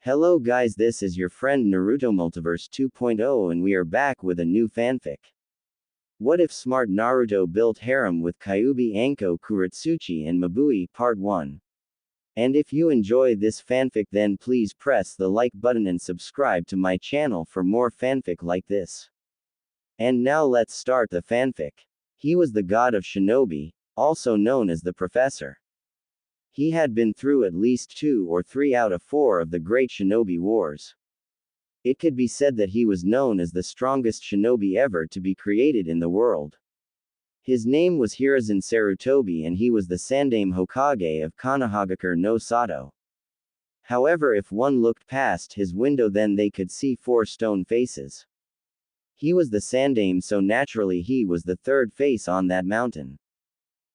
Hello guys, this is your friend Naruto Multiverse 2.0 and we are back with a new fanfic. What if smart Naruto built harem with Kyuubi, Anko, Kurotsuchi and Mabui Part 1. And if you enjoy this fanfic then please press the like button and subscribe to my channel for more fanfic like this. And now let's start the fanfic. He was the god of shinobi, also known as the professor. He had been through at least 2 or 3 out of 4 of the great shinobi wars. It could be said that he was known as the strongest shinobi ever to be created in the world. His name was Hiruzen Sarutobi and he was the Sandaime Hokage of Konohagakure no Sato. However, if one looked past his window then they could see 4 stone faces. He was the Sandaime, so naturally he was the third face on that mountain.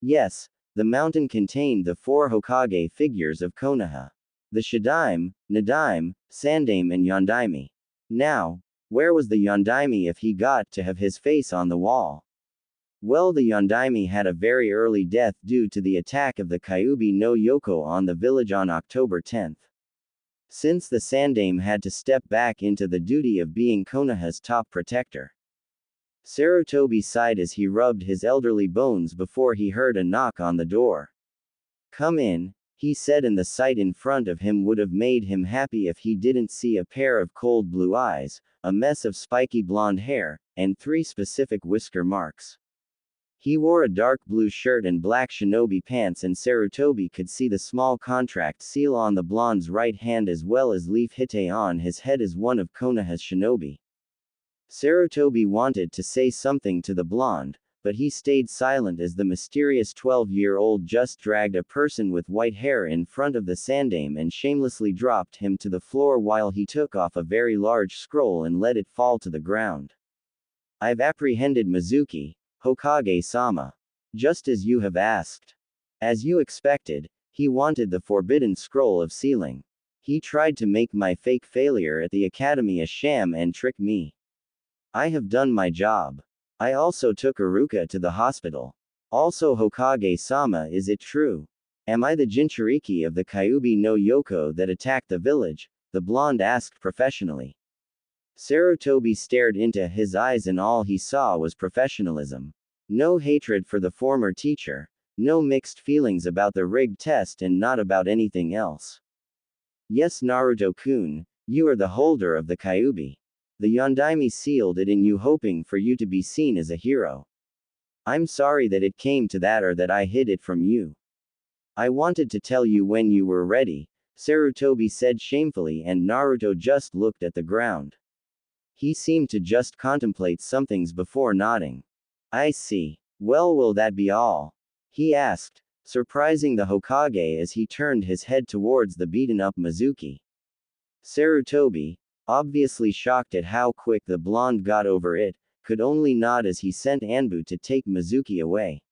Yes, the mountain contained the 4 Hokage figures of Konoha. The Shadaime, Nadaime, Sandaime and Yondaime. Now, where was the Yondaime if he got to have his face on the wall? Well, the Yondaime had a very early death due to the attack of the Kyuubi no Yoko on the village on October 10th. Since the Sandaime had to step back into the duty of being Konoha's top protector. Sarutobi sighed as he rubbed his elderly bones before he heard a knock on the door. "Come in," he said, and the sight in front of him would have made him happy if he didn't see a pair of cold blue eyes, a mess of spiky blonde hair, and 3 specific whisker marks. He wore a dark blue shirt and black shinobi pants, and Sarutobi could see the small contract seal on the blonde's right hand as well as leaf hite on his head as one of Konoha's shinobi. Sarutobi wanted to say something to the blonde, but he stayed silent as the mysterious 12-year-old just dragged a person with white hair in front of the Sandaime and shamelessly dropped him to the floor while he took off a very large scroll and let it fall to the ground. "I've apprehended Mizuki, Hokage-sama. Just as you have asked. As you expected, he wanted the forbidden scroll of sealing. He tried to make my fake failure at the academy a sham and trick me. I have done my job. I also took Iruka to the hospital. Also, Hokage-sama, is it true? Am I the Jinchuriki of the Kyuubi no Yoko that attacked the village?" the blonde asked professionally. Sarutobi stared into his eyes and all he saw was professionalism. No hatred for the former teacher, no mixed feelings about the rigged test, and not about anything else. "Yes, Naruto-kun, you are the holder of the Kyuubi. The Yondaime sealed it in you hoping for you to be seen as a hero. I'm sorry that it came to that or that I hid it from you. I wanted to tell you when you were ready," Sarutobi said shamefully, and Naruto just looked at the ground. He seemed to just contemplate somethings before nodding. "I see. Well, will that be all?" he asked, surprising the Hokage as he turned his head towards the beaten-up Mizuki. Sarutobi, obviously shocked at how quick the blonde got over it, could only nod as he sent Anbu to take Mizuki away.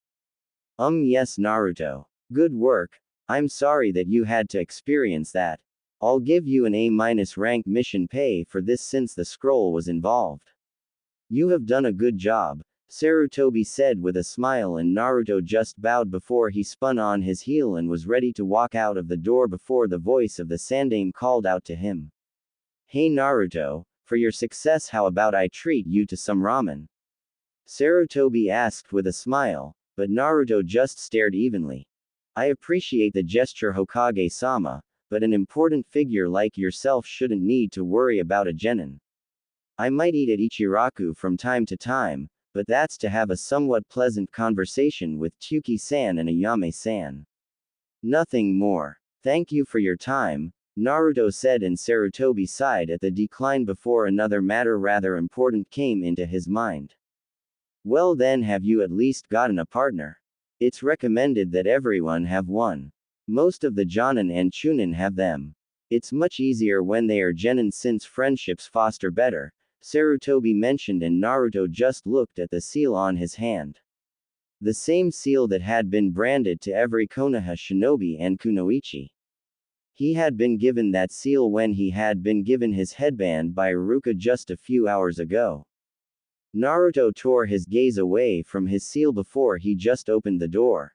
Yes, Naruto. Good work. I'm sorry that you had to experience that. I'll give you an A- rank mission pay for this since the scroll was involved. You have done a good job," Sarutobi said with a smile, and Naruto just bowed before he spun on his heel and was ready to walk out of the door before the voice of the Sandaime called out to him. "Hey Naruto, for your success how about I treat you to some ramen?" Sarutobi asked with a smile, but Naruto just stared evenly. "I appreciate the gesture, Hokage-sama, but an important figure like yourself shouldn't need to worry about a genin. I might eat at Ichiraku from time to time, but that's to have a somewhat pleasant conversation with Tsuki-san and Ayame-san. Nothing more. Thank you for your time," Naruto said, and Sarutobi sighed at the decline before another matter rather important came into his mind. "Well then, have you at least gotten a partner? It's recommended that everyone have one. Most of the Jonin and Chunin have them. It's much easier when they are genin since friendships foster better," Sarutobi mentioned, and Naruto just looked at the seal on his hand. The same seal that had been branded to every Konoha shinobi and kunoichi. He had been given that seal when he had been given his headband by Iruka just a few hours ago. Naruto tore his gaze away from his seal before he just opened the door.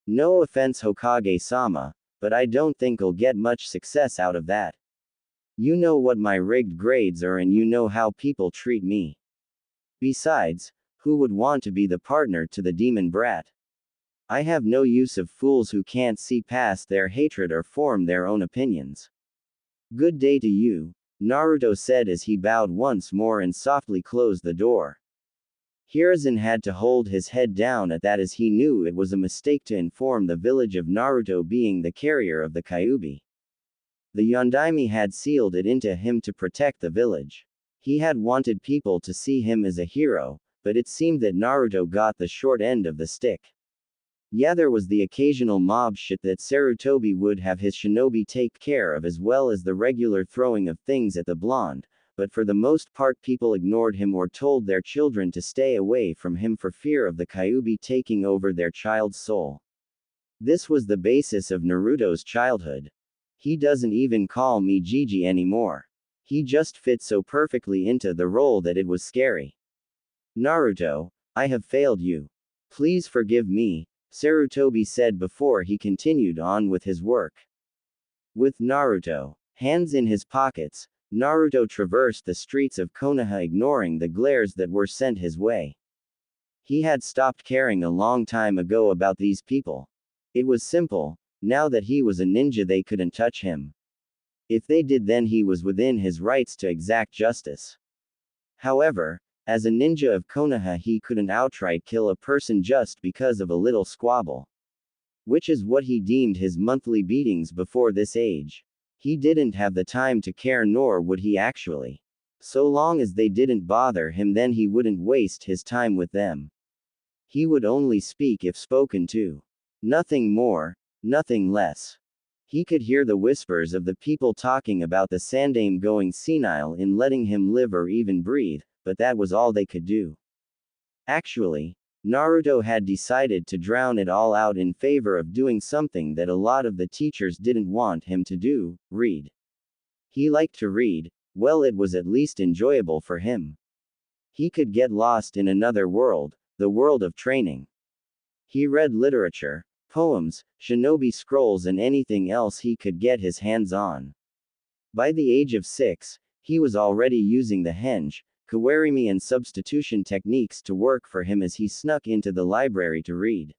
"No offense, Hokage-sama, but I don't think I'll get much success out of that. You know what my rigged grades are and you know how people treat me. Besides, who would want to be the partner to the demon brat? I have no use of fools who can't see past their hatred or form their own opinions. Good day to you, Naruto said as he bowed once more and softly closed the door. Hiruzen had to hold his head down at that as he knew it was a mistake to inform the village of Naruto being the carrier of the Kyuubi. The Yondaime had sealed it into him to protect the village. He had wanted people to see him as a hero, but it seemed that Naruto got the short end of the stick. Yeah, there was the occasional mob shit that Sarutobi would have his shinobi take care of as well as the regular throwing of things at the blonde, but for the most part people ignored him or told their children to stay away from him for fear of the Kyuubi taking over their child's soul. This was the basis of Naruto's childhood. He doesn't even call me Gigi anymore. He just fit so perfectly into the role that it was scary. Naruto, I have failed you. Please forgive me, Sarutobi said before he continued on with his work. With Naruto, hands in his pockets, Naruto traversed the streets of Konoha ignoring the glares that were sent his way. He had stopped caring a long time ago about these people. It was simple, now that he was a ninja they couldn't touch him. If they did then he was within his rights to exact justice. However, as a ninja of Konoha he couldn't outright kill a person just because of a little squabble. Which is what he deemed his monthly beatings before this age. He didn't have the time to care nor would he actually. So long as they didn't bother him then he wouldn't waste his time with them. He would only speak if spoken to. Nothing more, nothing less. He could hear the whispers of the people talking about the Sandaime going senile in letting him live or even breathe, but that was all they could do. Actually, Naruto had decided to drown it all out in favor of doing something that a lot of the teachers didn't want him to do, read. He liked to read, well it was at least enjoyable for him. He could get lost in another world, the world of training. He read literature, poems, shinobi scrolls and anything else he could get his hands on. By the age of 6, he was already using the henge, kawarimi and substitution techniques to work for him as he snuck into the library to read.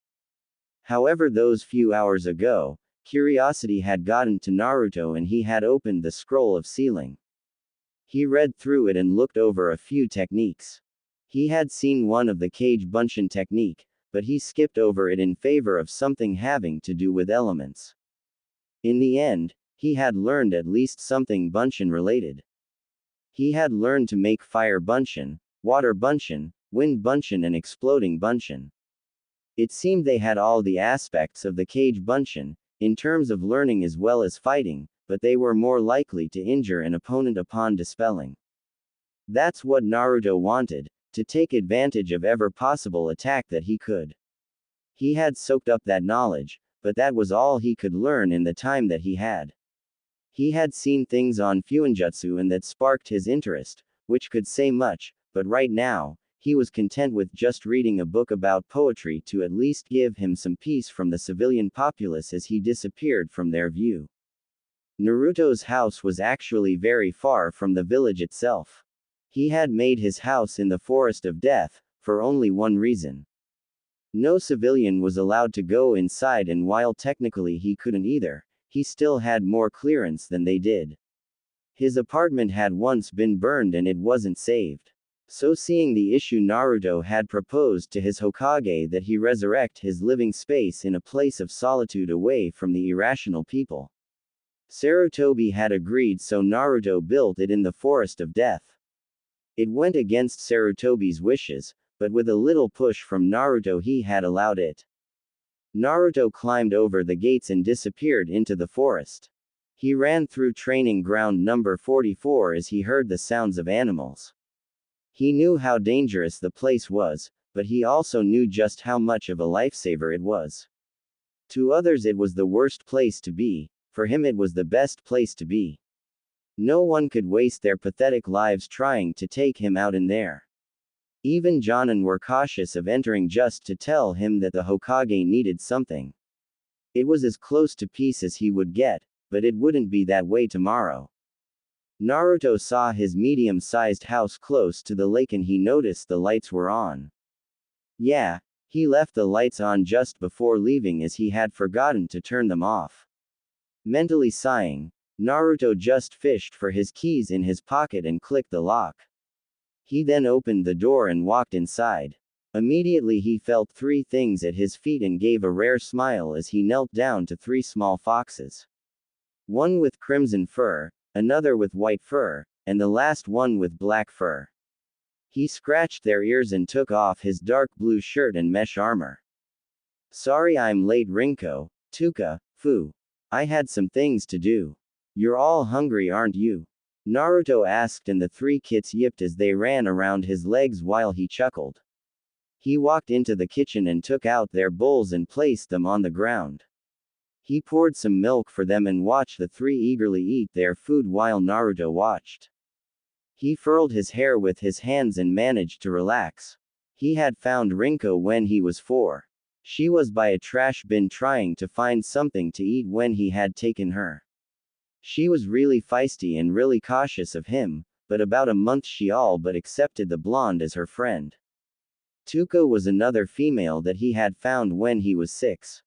However, those few hours ago, curiosity had gotten to Naruto and he had opened the scroll of sealing. He read through it and looked over a few techniques. He had seen one of the Kage Bunshin technique, but he skipped over it in favor of something having to do with elements. In the end, he had learned at least something Bunshin related. He had learned to make fire Bunshin, water Bunshin, wind Bunshin and exploding Bunshin. It seemed they had all the aspects of the Kage Bunshin, in terms of learning as well as fighting, but they were more likely to injure an opponent upon dispelling. That's what Naruto wanted, to take advantage of every possible attack that he could. He had soaked up that knowledge, but that was all he could learn in the time that he had. He had seen things on Fuinjutsu and that sparked his interest, which could say much, but right now, he was content with just reading a book about poetry to at least give him some peace from the civilian populace as he disappeared from their view. Naruto's house was actually very far from the village itself. He had made his house in the Forest of Death, for only one reason. No civilian was allowed to go inside and while technically he couldn't either, he still had more clearance than they did. His apartment had once been burned and it wasn't saved. So seeing the issue Naruto had proposed to his Hokage that he resurrect his living space in a place of solitude away from the irrational people. Sarutobi had agreed so Naruto built it in the Forest of Death. It went against Sarutobi's wishes, but with a little push from Naruto he had allowed it. Naruto climbed over the gates and disappeared into the forest. He ran through training ground number 44 as he heard the sounds of animals. He knew how dangerous the place was, but he also knew just how much of a lifesaver it was. To others it was the worst place to be, for him it was the best place to be. No one could waste their pathetic lives trying to take him out in there. Even Jonin were cautious of entering just to tell him that the Hokage needed something. It was as close to peace as he would get, but it wouldn't be that way tomorrow. Naruto saw his medium-sized house close to the lake and he noticed the lights were on. Yeah, he left the lights on just before leaving as he had forgotten to turn them off. Mentally sighing, Naruto just fished for his keys in his pocket and clicked the lock. He then opened the door and walked inside. Immediately he felt three things at his feet and gave a rare smile as he knelt down to three small foxes. One with crimson fur, another with white fur, and the last one with black fur. He scratched their ears and took off his dark blue shirt and mesh armor. Sorry I'm late, Rinko, Tuka, Fu. I had some things to do. You're all hungry, aren't you? Naruto asked, and the three kits yipped as they ran around his legs while he chuckled. He walked into the kitchen and took out their bowls and placed them on the ground. He poured some milk for them and watched the three eagerly eat their food while Naruto watched. He furled his hair with his hands and managed to relax. He had found Rinko when he was 4. She was by a trash bin trying to find something to eat when he had taken her. She was really feisty and really cautious of him, but about a month she all but accepted the blonde as her friend. Tuka was another female that he had found when he was 6.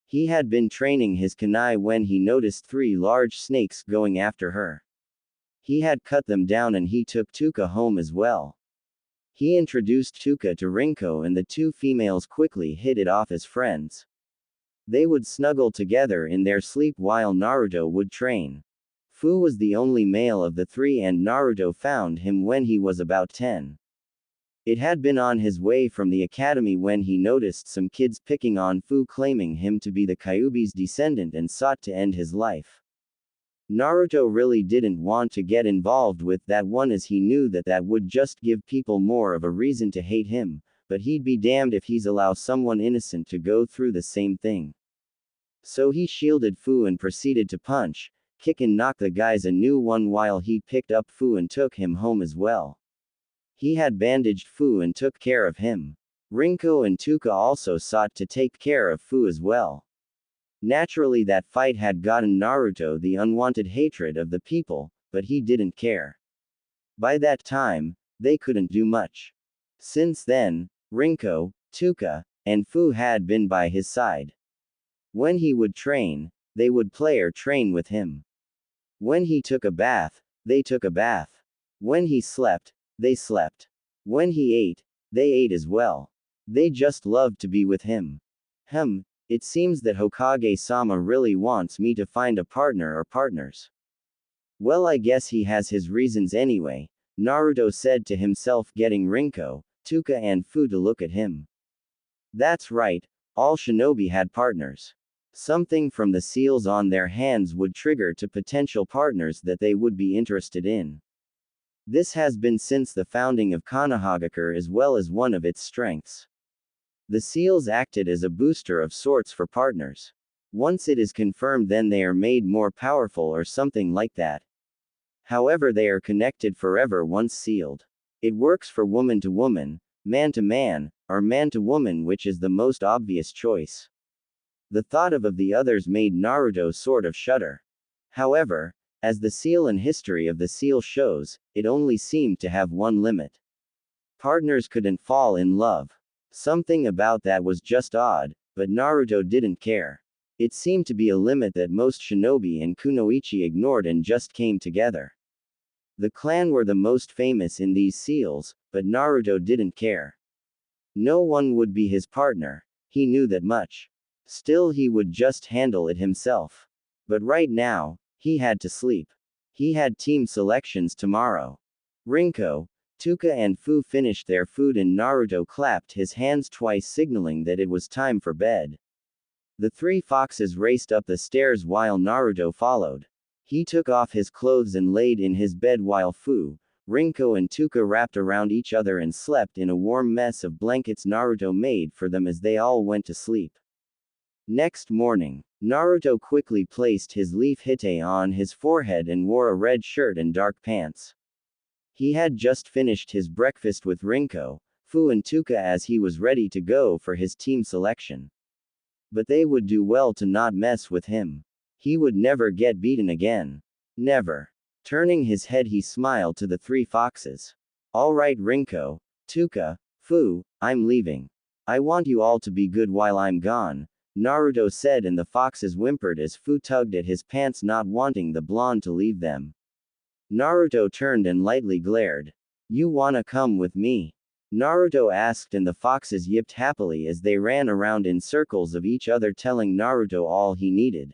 He had been training his kunai when he noticed 3 large snakes going after her. He had cut them down and he took Tuka home as well. He introduced Tuka to Rinko and the 2 females quickly hit it off as friends. They would snuggle together in their sleep while Naruto would train. Fu was the only male of the 3 and Naruto found him when he was about 10. It had been on his way from the academy when he noticed some kids picking on Fu, claiming him to be the Kyuubi's descendant and sought to end his life. Naruto really didn't want to get involved with that one as he knew that that would just give people more of a reason to hate him, but he'd be damned if he's allow someone innocent to go through the same thing. So he shielded Fu and proceeded to punch, kick and knock the guys a new one while he picked up Fu and took him home as well. He had bandaged Fu and took care of him. Rinko and Tuka also sought to take care of Fu as well. Naturally, that fight had gotten Naruto the unwanted hatred of the people, but he didn't care. By that time, they couldn't do much. Since then, Rinko, Tuka, and Fu had been by his side. When he would train, they would play or train with him. When he took a bath, they took a bath. When he slept, they slept. When he ate, they ate as well. They just loved to be with him. It seems that Hokage-sama really wants me to find a partner or partners. Well, I guess he has his reasons anyway, Naruto said to himself, getting Rinko, Tuka and Fu to look at him. That's right, all shinobi had partners. Something from the seals on their hands would trigger to potential partners that they would be interested in. This has been since the founding of Konohagakure as well as one of its strengths. The seals acted as a booster of sorts for partners. Once it is confirmed, then they are made more powerful or something like that. However, they are connected forever once sealed. It works for woman to woman, man to man, or man to woman, which is the most obvious choice. The thought of the others made Naruto sort of shudder. However, as the seal and history of the seal shows, it only seemed to have one limit. Partners couldn't fall in love. Something about that was just odd, but Naruto didn't care. It seemed to be a limit that most shinobi and kunoichi ignored and just came together. The clan were the most famous in these seals, but Naruto didn't care. No one would be his partner, he knew that much. Still, he would just handle it himself. But right now, he had to sleep. He had team selections tomorrow. Rinko, Tuka and Fu finished their food and Naruto clapped his hands twice, signaling that it was time for bed. The 3 foxes raced up the stairs while Naruto followed. He took off his clothes and laid in his bed while Fu, Rinko and Tuka wrapped around each other and slept in a warm mess of blankets Naruto made for them as they all went to sleep. Next morning, Naruto quickly placed his leaf hite on his forehead and wore a red shirt and dark pants. He had just finished his breakfast with Rinko, Fu and Tuka as he was ready to go for his team selection. But they would do well to not mess with him. He would never get beaten again. Never. Turning his head, he smiled to the three foxes. All right, Rinko, Tuka, Fu, I'm leaving. I want you all to be good while I'm gone, Naruto said, and the foxes whimpered as Fu tugged at his pants, not wanting the blonde to leave them. Naruto turned and lightly glared. You wanna come with me? Naruto asked, and the foxes yipped happily as they ran around in circles of each other, telling Naruto all he needed.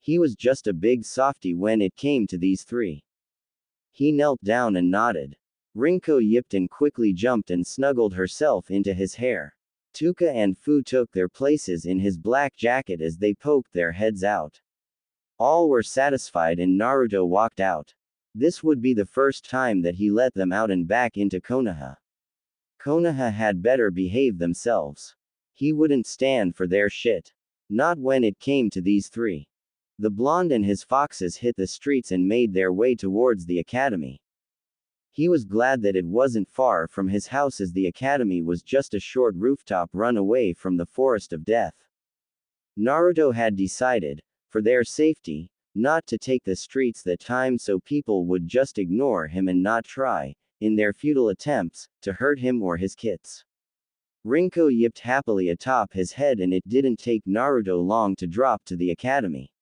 He was just a big softy when it came to these three. He knelt down and nodded. Rinko yipped and quickly jumped and snuggled herself into his hair. Tuka and Fu took their places in his black jacket as they poked their heads out. All were satisfied and Naruto walked out. This would be the first time that he let them out and back into Konoha. Konoha had better behave themselves. He wouldn't stand for their shit. Not when it came to these three. The blonde and his foxes hit the streets and made their way towards the academy. He was glad that it wasn't far from his house, as the academy was just a short rooftop run away from the forest of death. Naruto had decided, for their safety, not to take the streets that time, so people would just ignore him and not try, in their futile attempts, to hurt him or his kits. Rinko yipped happily atop his head, and it didn't take Naruto long to drop to the academy.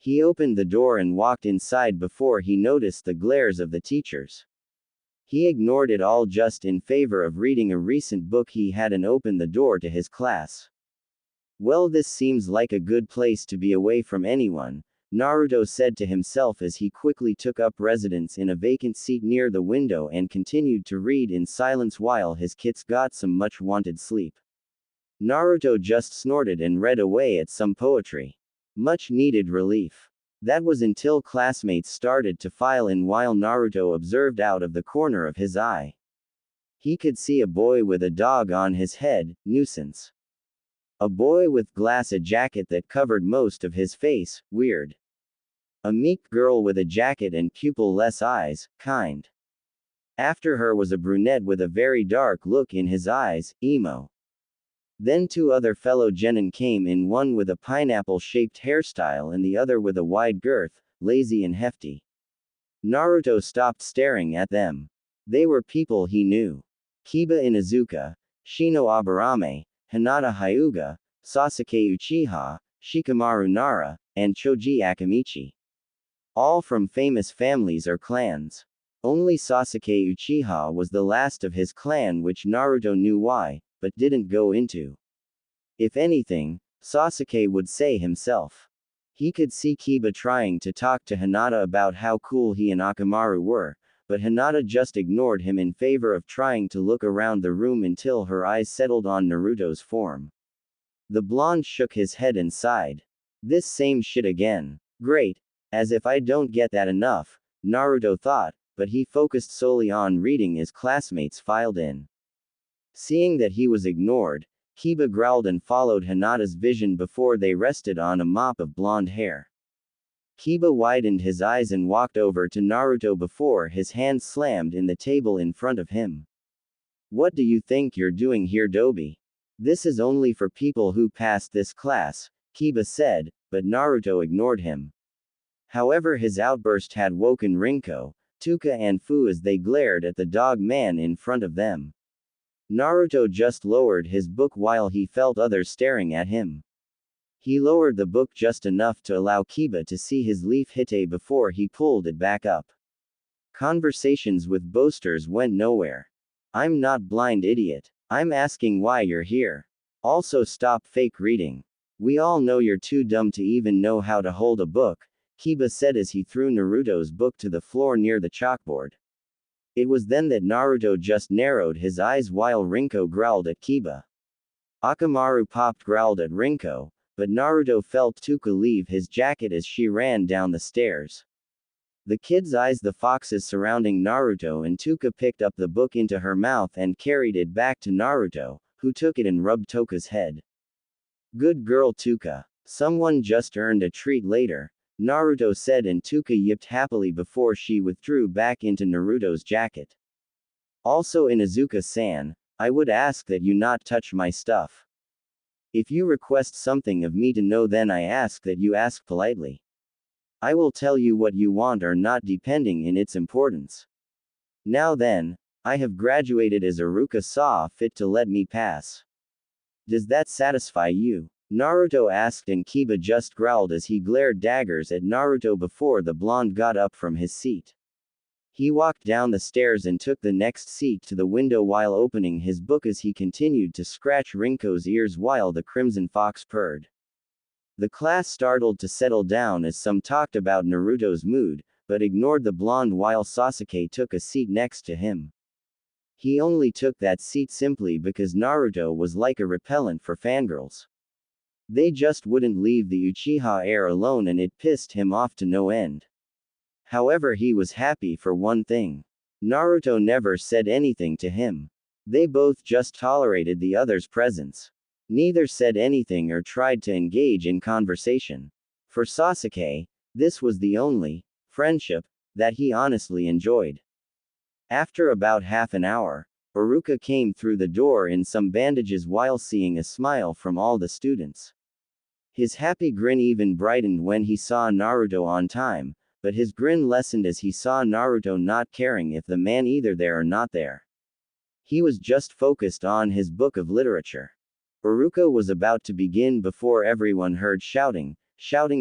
He opened the door and walked inside before he noticed the glares of the teachers. He ignored it all just in favor of reading a recent book he had and opened the door to his class. Well, this seems like a good place to be away from anyone, Naruto said to himself as he quickly took up residence in a vacant seat near the window and continued to read in silence while his kits got some much-wanted sleep. Naruto just snorted and read away at some poetry. Much-needed relief. That was until classmates started to file in while Naruto observed out of the corner of his eye. He could see a boy with a dog on his head, nuisance. A boy with glass, a jacket that covered most of his face, weird. A meek girl with a jacket and pupil-less eyes, kind. After her was a brunette with a very dark look in his eyes, emo. Then two other fellow genin came in, one with a pineapple-shaped hairstyle and the other with a wide girth, lazy and hefty. Naruto stopped staring at them. They were people he knew. Kiba Inuzuka, Shino Aburame, Hinata Hyuga, Sasuke Uchiha, Shikamaru Nara, and Choji Akamichi. All from famous families or clans. Only Sasuke Uchiha was the last of his clan, which Naruto knew why, but didn't go into. If anything, Sasuke would say himself. He could see Kiba trying to talk to Hinata about how cool he and Akamaru were, but Hinata just ignored him in favor of trying to look around the room until her eyes settled on Naruto's form. The blonde shook his head and sighed. This same shit again. Great. As if I don't get that enough, Naruto thought, but he focused solely on reading as classmates filed in. Seeing that he was ignored, Kiba growled and followed Hinata's vision before they rested on a mop of blonde hair. Kiba widened his eyes and walked over to Naruto before his hand slammed in the table in front of him. What do you think you're doing here, Dobi? This is only for people who passed this class, Kiba said, but Naruto ignored him. However, his outburst had woken Rinko, Tuka and Fu as they glared at the dog man in front of them. Naruto just lowered his book while he felt others staring at him. He lowered the book just enough to allow Kiba to see his leaf hite before he pulled it back up. Conversations with boasters went nowhere. I'm not blind, idiot. I'm asking why you're here. Also, stop fake reading. We all know you're too dumb to even know how to hold a book, Kiba said as he threw Naruto's book to the floor near the chalkboard. It was then that Naruto just narrowed his eyes while Rinko growled at Kiba. Akamaru popped growled at Rinko, but Naruto felt Tuka leave his jacket as she ran down the stairs. The kids eyed the foxes surrounding Naruto, and Tuka picked up the book into her mouth and carried it back to Naruto, who took it and rubbed Toka's head. Good girl, Tuka. Someone just earned a treat later, Naruto said, and Tuka yipped happily before she withdrew back into Naruto's jacket. Also, Inuzuka-san, I would ask that you not touch my stuff. If you request something of me to know, then I ask that you ask politely. I will tell you what you want or not depending in its importance. Now then, I have graduated as Iruka saw fit to let me pass. Does that satisfy you? Naruto asked, and Kiba just growled as he glared daggers at Naruto before the blonde got up from his seat. He walked down the stairs and took the next seat to the window while opening his book as he continued to scratch Rinko's ears while the Crimson Fox purred. The class startled to settle down as some talked about Naruto's mood, but ignored the blonde while Sasuke took a seat next to him. He only took that seat simply because Naruto was like a repellent for fangirls. They just wouldn't leave the Uchiha heir alone, and it pissed him off to no end. However, he was happy for one thing. Naruto never said anything to him. They both just tolerated the other's presence. Neither said anything or tried to engage in conversation. For Sasuke, this was the only friendship that he honestly enjoyed. After about half an hour, Iruka came through the door in some bandages while seeing a smile from all the students. His happy grin even brightened when he saw Naruto on time, but his grin lessened as he saw Naruto not caring if the man either there or not there. He was just focused on his book of literature. Iruka was about to begin before everyone heard shouting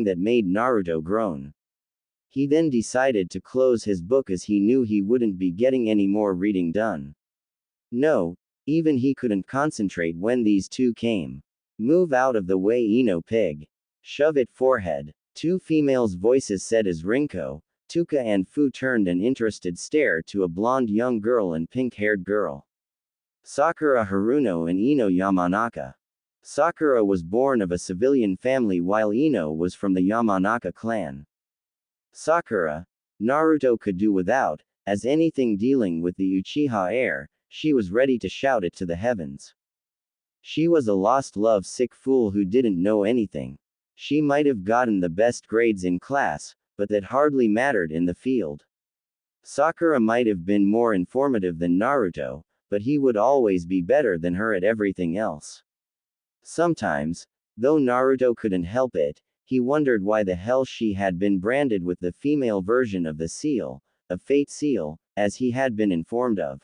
that made Naruto groan. He then decided to close his book as he knew he wouldn't be getting any more reading done. No, even he couldn't concentrate when these two came. Move out of the way, Ino pig. Shove it, forehead. Two females' voices said as Rinko, Tuka and Fu turned an interested stare to a blonde young girl and pink-haired girl. Sakura Haruno and Ino Yamanaka. Sakura was born of a civilian family while Ino was from the Yamanaka clan. Sakura, Naruto could do without, as anything dealing with the Uchiha heir, she was ready to shout it to the heavens. She was a lost love-sick fool who didn't know anything. She might have gotten the best grades in class, but that hardly mattered in the field. Sakura might have been more informative than Naruto, but he would always be better than her at everything else. Sometimes, though Naruto couldn't help it, he wondered why the hell she had been branded with the female version of the seal, a fate seal, as he had been informed of.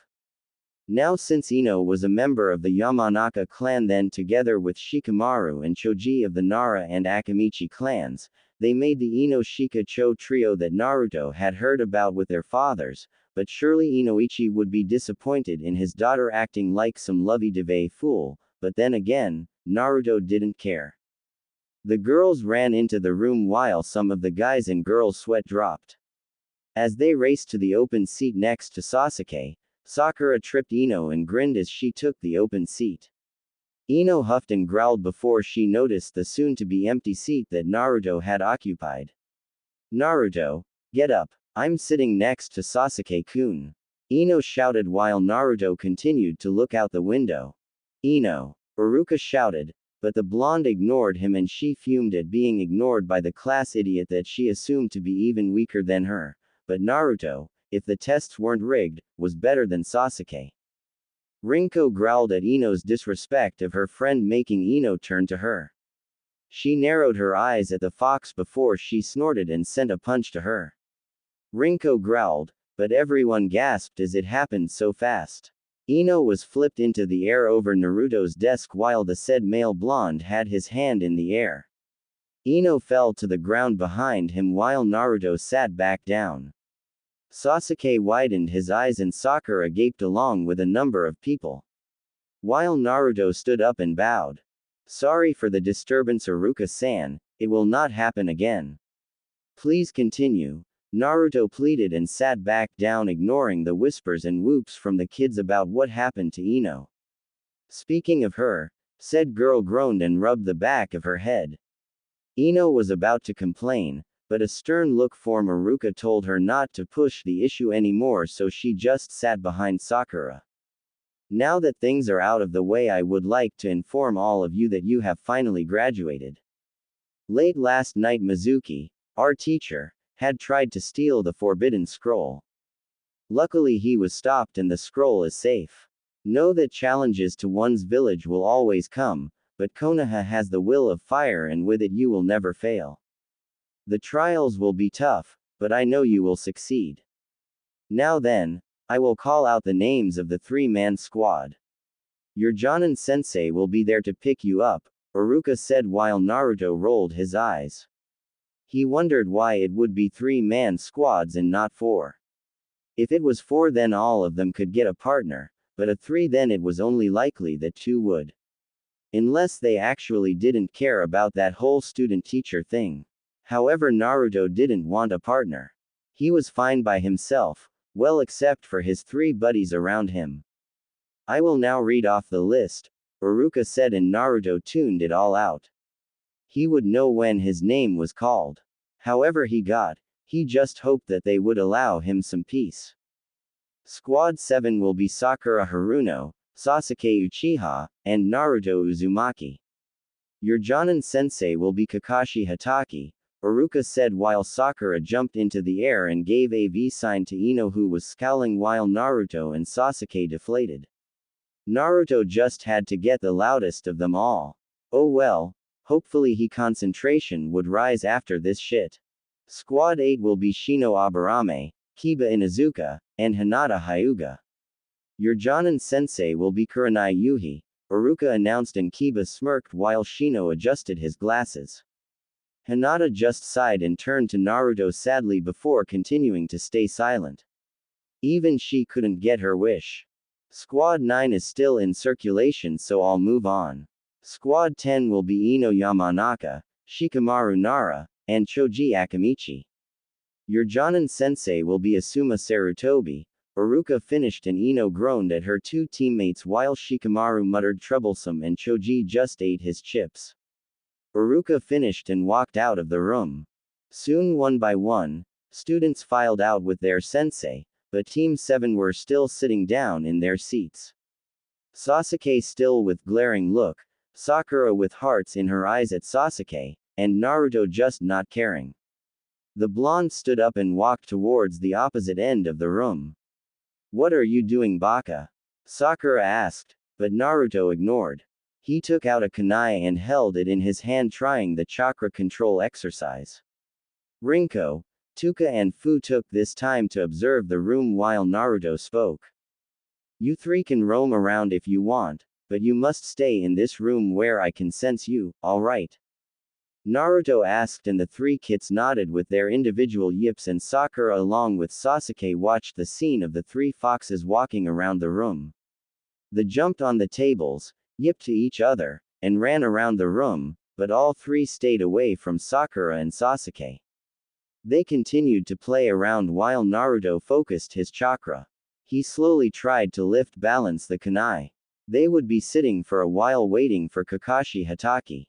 Now, since Ino was a member of the Yamanaka clan, then together with Shikamaru and Choji of the Nara and Akamichi clans, they made the Ino-Shika-Cho trio that Naruto had heard about with their fathers, but surely Inoichi would be disappointed in his daughter acting like some lovey-dovey fool, but then again, Naruto didn't care. The girls ran into the room while some of the guys and girls' sweat dropped. As they raced to the open seat next to Sasuke, Sakura tripped Ino and grinned as she took the open seat. Ino huffed and growled before she noticed the soon-to-be empty seat that Naruto had occupied. Naruto, get up. I'm sitting next to Sasuke-kun. Ino shouted while Naruto continued to look out the window. Ino, Iruka shouted, but the blonde ignored him and she fumed at being ignored by the class idiot that she assumed to be even weaker than her. But Naruto, if the tests weren't rigged, was better than Sasuke. Rinko growled at Ino's disrespect of her friend, making Ino turn to her. She narrowed her eyes at the fox before she snorted and sent a punch to her. Rinko growled, but everyone gasped as it happened so fast. Ino was flipped into the air over Naruto's desk while the said male blonde had his hand in the air. Ino fell to the ground behind him while Naruto sat back down. Sasuke widened his eyes and Sakura gaped along with a number of people. While Naruto stood up and bowed. Sorry for the disturbance, Iruka-san, it will not happen again. Please continue. Naruto pleaded and sat back down, ignoring the whispers and whoops from the kids about what happened to Ino. Speaking of her, said girl groaned and rubbed the back of her head. Ino was about to complain, but a stern look from Iruka told her not to push the issue anymore, so she just sat behind Sakura. Now that things are out of the way, I would like to inform all of you that you have finally graduated. Late last night, Mizuki, our teacher, had tried to steal the forbidden scroll. Luckily he was stopped and the scroll is safe. Know that challenges to one's village will always come, but Konoha has the will of fire and with it you will never fail. The trials will be tough, but I know you will succeed. Now then, I will call out the names of the three-man squad. Your Jonin-sensei will be there to pick you up, Iruka said while Naruto rolled his eyes. He wondered why it would be three-man squads and not four. If it was four, then all of them could get a partner, but a three, then it was only likely that two would. Unless they actually didn't care about that whole student-teacher thing. However, Naruto didn't want a partner. He was fine by himself, well except for his three buddies around him. I will now read off the list, Iruka said, and Naruto tuned it all out. He would know when his name was called. However he just hoped that they would allow him some peace. Squad 7 will be Sakura Haruno, Sasuke Uchiha, and Naruto Uzumaki. Your Jonin-sensei will be Kakashi Hatake, Iruka said while Sakura jumped into the air and gave a V sign to Ino, who was scowling while Naruto and Sasuke deflated. Naruto just had to get the loudest of them all. Oh well, hopefully he concentration would rise after this shit. Squad 8 will be Shino Aburame, Kiba Inuzuka, and Hinata Hyuga. Your Jonin-sensei will be Kurenai Yuhi, Iruka announced, and Kiba smirked while Shino adjusted his glasses. Hinata just sighed and turned to Naruto sadly before continuing to stay silent. Even she couldn't get her wish. Squad 9 is still in circulation, so I'll move on. Squad 10 will be Ino Yamanaka, Shikamaru Nara, and Choji Akamichi. Your Jonin-sensei will be Asuma Sarutobi, Iruka finished, and Ino groaned at her two teammates while Shikamaru muttered troublesome and Choji just ate his chips. Iruka finished and walked out of the room. Soon, one by one, students filed out with their sensei, but Team 7 were still sitting down in their seats. Sasuke still with glaring look, Sakura with hearts in her eyes at Sasuke, and Naruto just not caring. The blonde stood up and walked towards the opposite end of the room. What are you doing, Baka? Sakura asked, but Naruto ignored. He took out a kunai and held it in his hand, trying the chakra control exercise. Rinko, Tuka and Fu took this time to observe the room while Naruto spoke. You three can roam around if you want, but you must stay in this room where I can sense you, alright? Naruto asked, and the three kits nodded with their individual yips, and Sakura along with Sasuke watched the scene of the three foxes walking around the room. They jumped on the tables, yipped to each other, and ran around the room, but all three stayed away from Sakura and Sasuke. They continued to play around while Naruto focused his chakra. He slowly tried to balance the kunai. They would be sitting for a while waiting for Kakashi Hatake.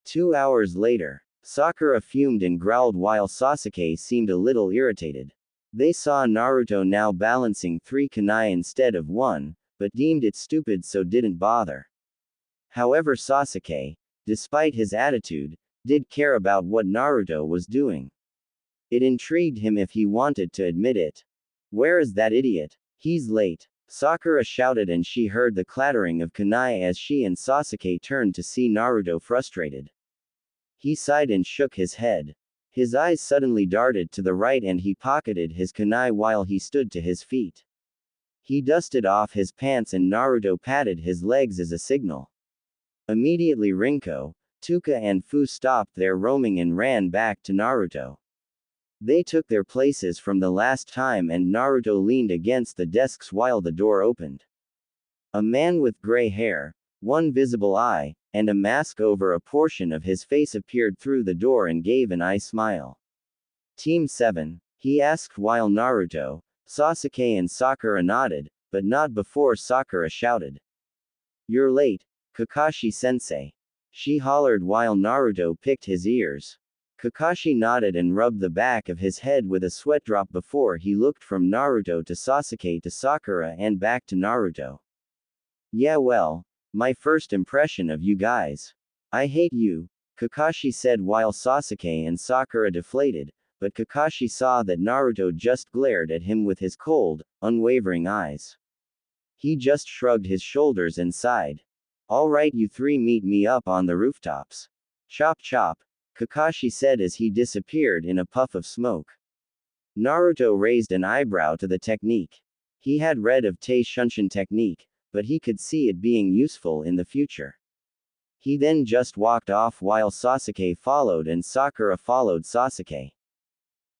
2 hours later, Sakura fumed and growled while Sasuke seemed a little irritated. They saw Naruto now balancing 3 kunai instead of 1, but deemed it stupid so didn't bother. However, Sasuke, despite his attitude, did care about what Naruto was doing. It intrigued him if he wanted to admit it. Where is that idiot? He's late, Sakura shouted, and she heard the clattering of kunai as she and Sasuke turned to see Naruto frustrated. He sighed and shook his head. His eyes suddenly darted to the right and he pocketed his kunai while he stood to his feet. He dusted off his pants and Naruto patted his legs as a signal. Immediately Rinko, Tuka and Fu stopped their roaming and ran back to Naruto. They took their places from the last time and Naruto leaned against the desks while the door opened. A man with gray hair, one visible eye, and a mask over a portion of his face appeared through the door and gave an eye smile. Team 7, he asked while Naruto, Sasuke and Sakura nodded, but not before Sakura shouted. You're late, Kakashi-sensei. She hollered while Naruto picked his ears. Kakashi nodded and rubbed the back of his head with a sweat drop before he looked from Naruto to Sasuke to Sakura and back to Naruto. Yeah, well, my first impression of you guys. I hate you, Kakashi said while Sasuke and Sakura deflated, but Kakashi saw that Naruto just glared at him with his cold, unwavering eyes. He just shrugged his shoulders and sighed. Alright, you three meet me up on the rooftops. Chop chop. Kakashi said as he disappeared in a puff of smoke. Naruto raised an eyebrow to the technique. He had read of Tei Shunshin technique, but he could see it being useful in the future. He then just walked off while Sasuke followed and Sakura followed Sasuke.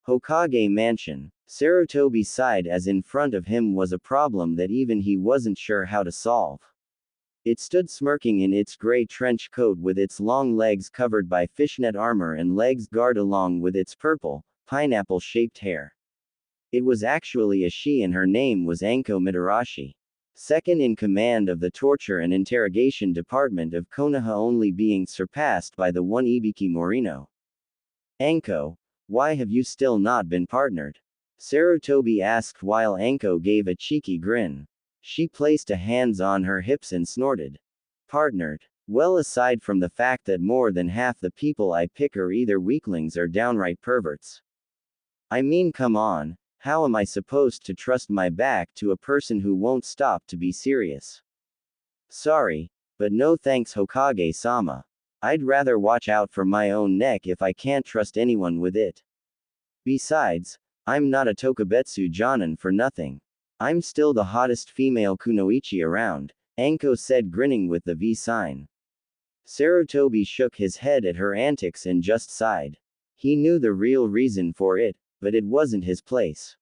Hokage Mansion. Sarutobi sighed as in front of him was a problem that even he wasn't sure how to solve. It stood smirking in its gray trench coat with its long legs covered by fishnet armor and legs guard along with its purple, pineapple-shaped hair. It was actually a she and her name was Anko Mitarashi. Second in command of the torture and interrogation department of Konoha, only being surpassed by the one Ibiki Morino. Anko, why have you still not been partnered? Sarutobi asked while Anko gave a cheeky grin. She placed a hands on her hips and snorted. Partnered? Well, aside from the fact that more than half the people I pick are either weaklings or downright perverts. I mean, come on, how am I supposed to trust my back to a person who won't stop to be serious? Sorry, but no thanks, Hokage-sama. I'd rather watch out for my own neck if I can't trust anyone with it. Besides, I'm not a Tokubetsu Jonin for nothing. I'm still the hottest female kunoichi around, Anko said, grinning with the V sign. Sarutobi shook his head at her antics and just sighed. He knew the real reason for it, but it wasn't his place.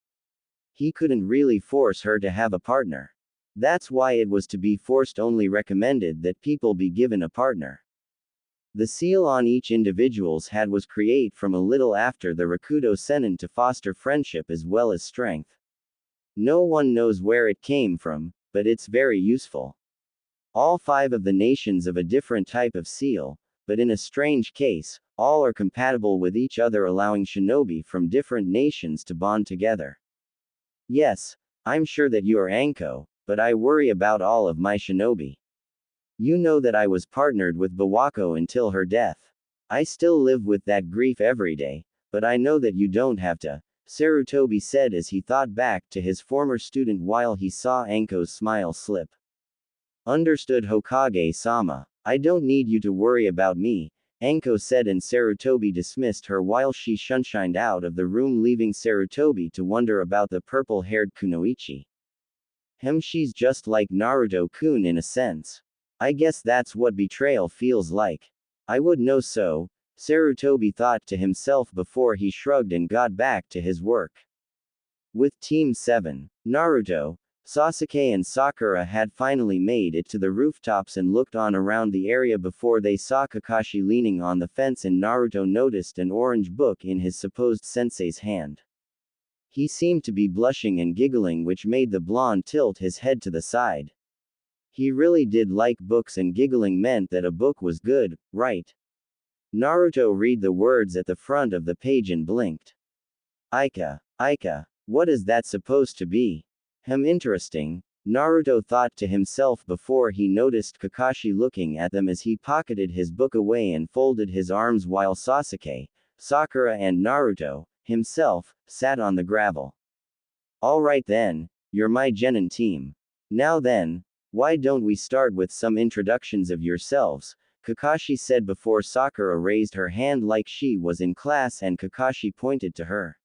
He couldn't really force her to have a partner. That's why it was to be forced, only recommended that people be given a partner. The seal on each individual's head was created from a little after the Rakudo Sennin to foster friendship as well as strength. No one knows where it came from, but it's very useful. All 5 of the nations of a different type of seal, but in a strange case, all are compatible with each other, allowing shinobi from different nations to bond together. Yes, I'm sure that you are Anko, but I worry about all of my shinobi. You know that I was partnered with Bawako until her death. I still live with that grief every day, but I know that you don't have to, Sarutobi said as he thought back to his former student while he saw Anko's smile slip. Understood, Hokage-sama. I don't need you to worry about me, Anko said, and Sarutobi dismissed her while she shunshined out of the room, leaving Sarutobi to wonder about the purple-haired kunoichi. She's just like Naruto-kun in a sense. I guess that's what betrayal feels like. I would know so, Sarutobi thought to himself before he shrugged and got back to his work. With Team 7, Naruto, Sasuke and Sakura had finally made it to the rooftops and looked on around the area before they saw Kakashi leaning on the fence, and Naruto noticed an orange book in his supposed sensei's hand. He seemed to be blushing and giggling, which made the blonde tilt his head to the side. He really did like books, and giggling meant that a book was good, right? Naruto read the words at the front of the page and blinked. Aika, what is that supposed to be? Interesting, Naruto thought to himself before he noticed Kakashi looking at them as he pocketed his book away and folded his arms while Sasuke, Sakura and Naruto, himself, sat on the gravel. Alright then, you're my genin team. Now then, why don't we start with some introductions of yourselves, Kakashi said before Sakura raised her hand like she was in class and Kakashi pointed to her.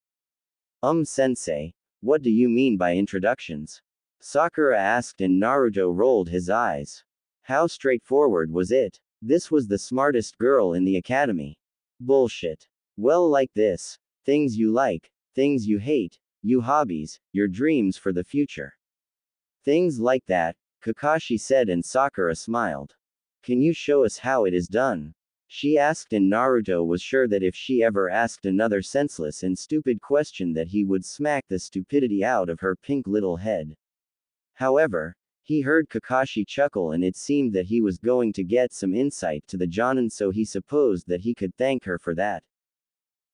Sensei, what do you mean by introductions? Sakura asked and Naruto rolled his eyes. How straightforward was it? This was the smartest girl in the academy. Bullshit. Well, like this. Things you like, things you hate, you hobbies, your dreams for the future. Things like that, Kakashi said and Sakura smiled. Can you show us how it is done? She asked, and Naruto was sure that if she ever asked another senseless and stupid question that he would smack the stupidity out of her pink little head. However, he heard Kakashi chuckle and it seemed that he was going to get some insight to the Jonin, so he supposed that he could thank her for that.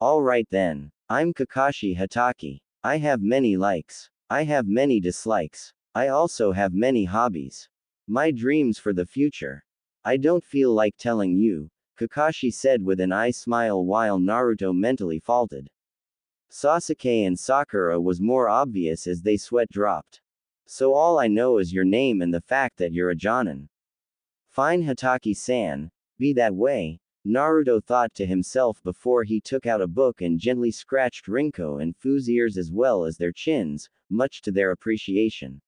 Alright then, I'm Kakashi Hatake. I have many likes. I have many dislikes. I also have many hobbies. My dreams for the future. I don't feel like telling you, Kakashi said with an eye smile while Naruto mentally faltered. Sasuke and Sakura was more obvious as they sweat dropped. So all I know is your name and the fact that you're a Jonin. Fine, Hatake-san, be that way, Naruto thought to himself before he took out a book and gently scratched Rinko and Fu's ears as well as their chins, much to their appreciation.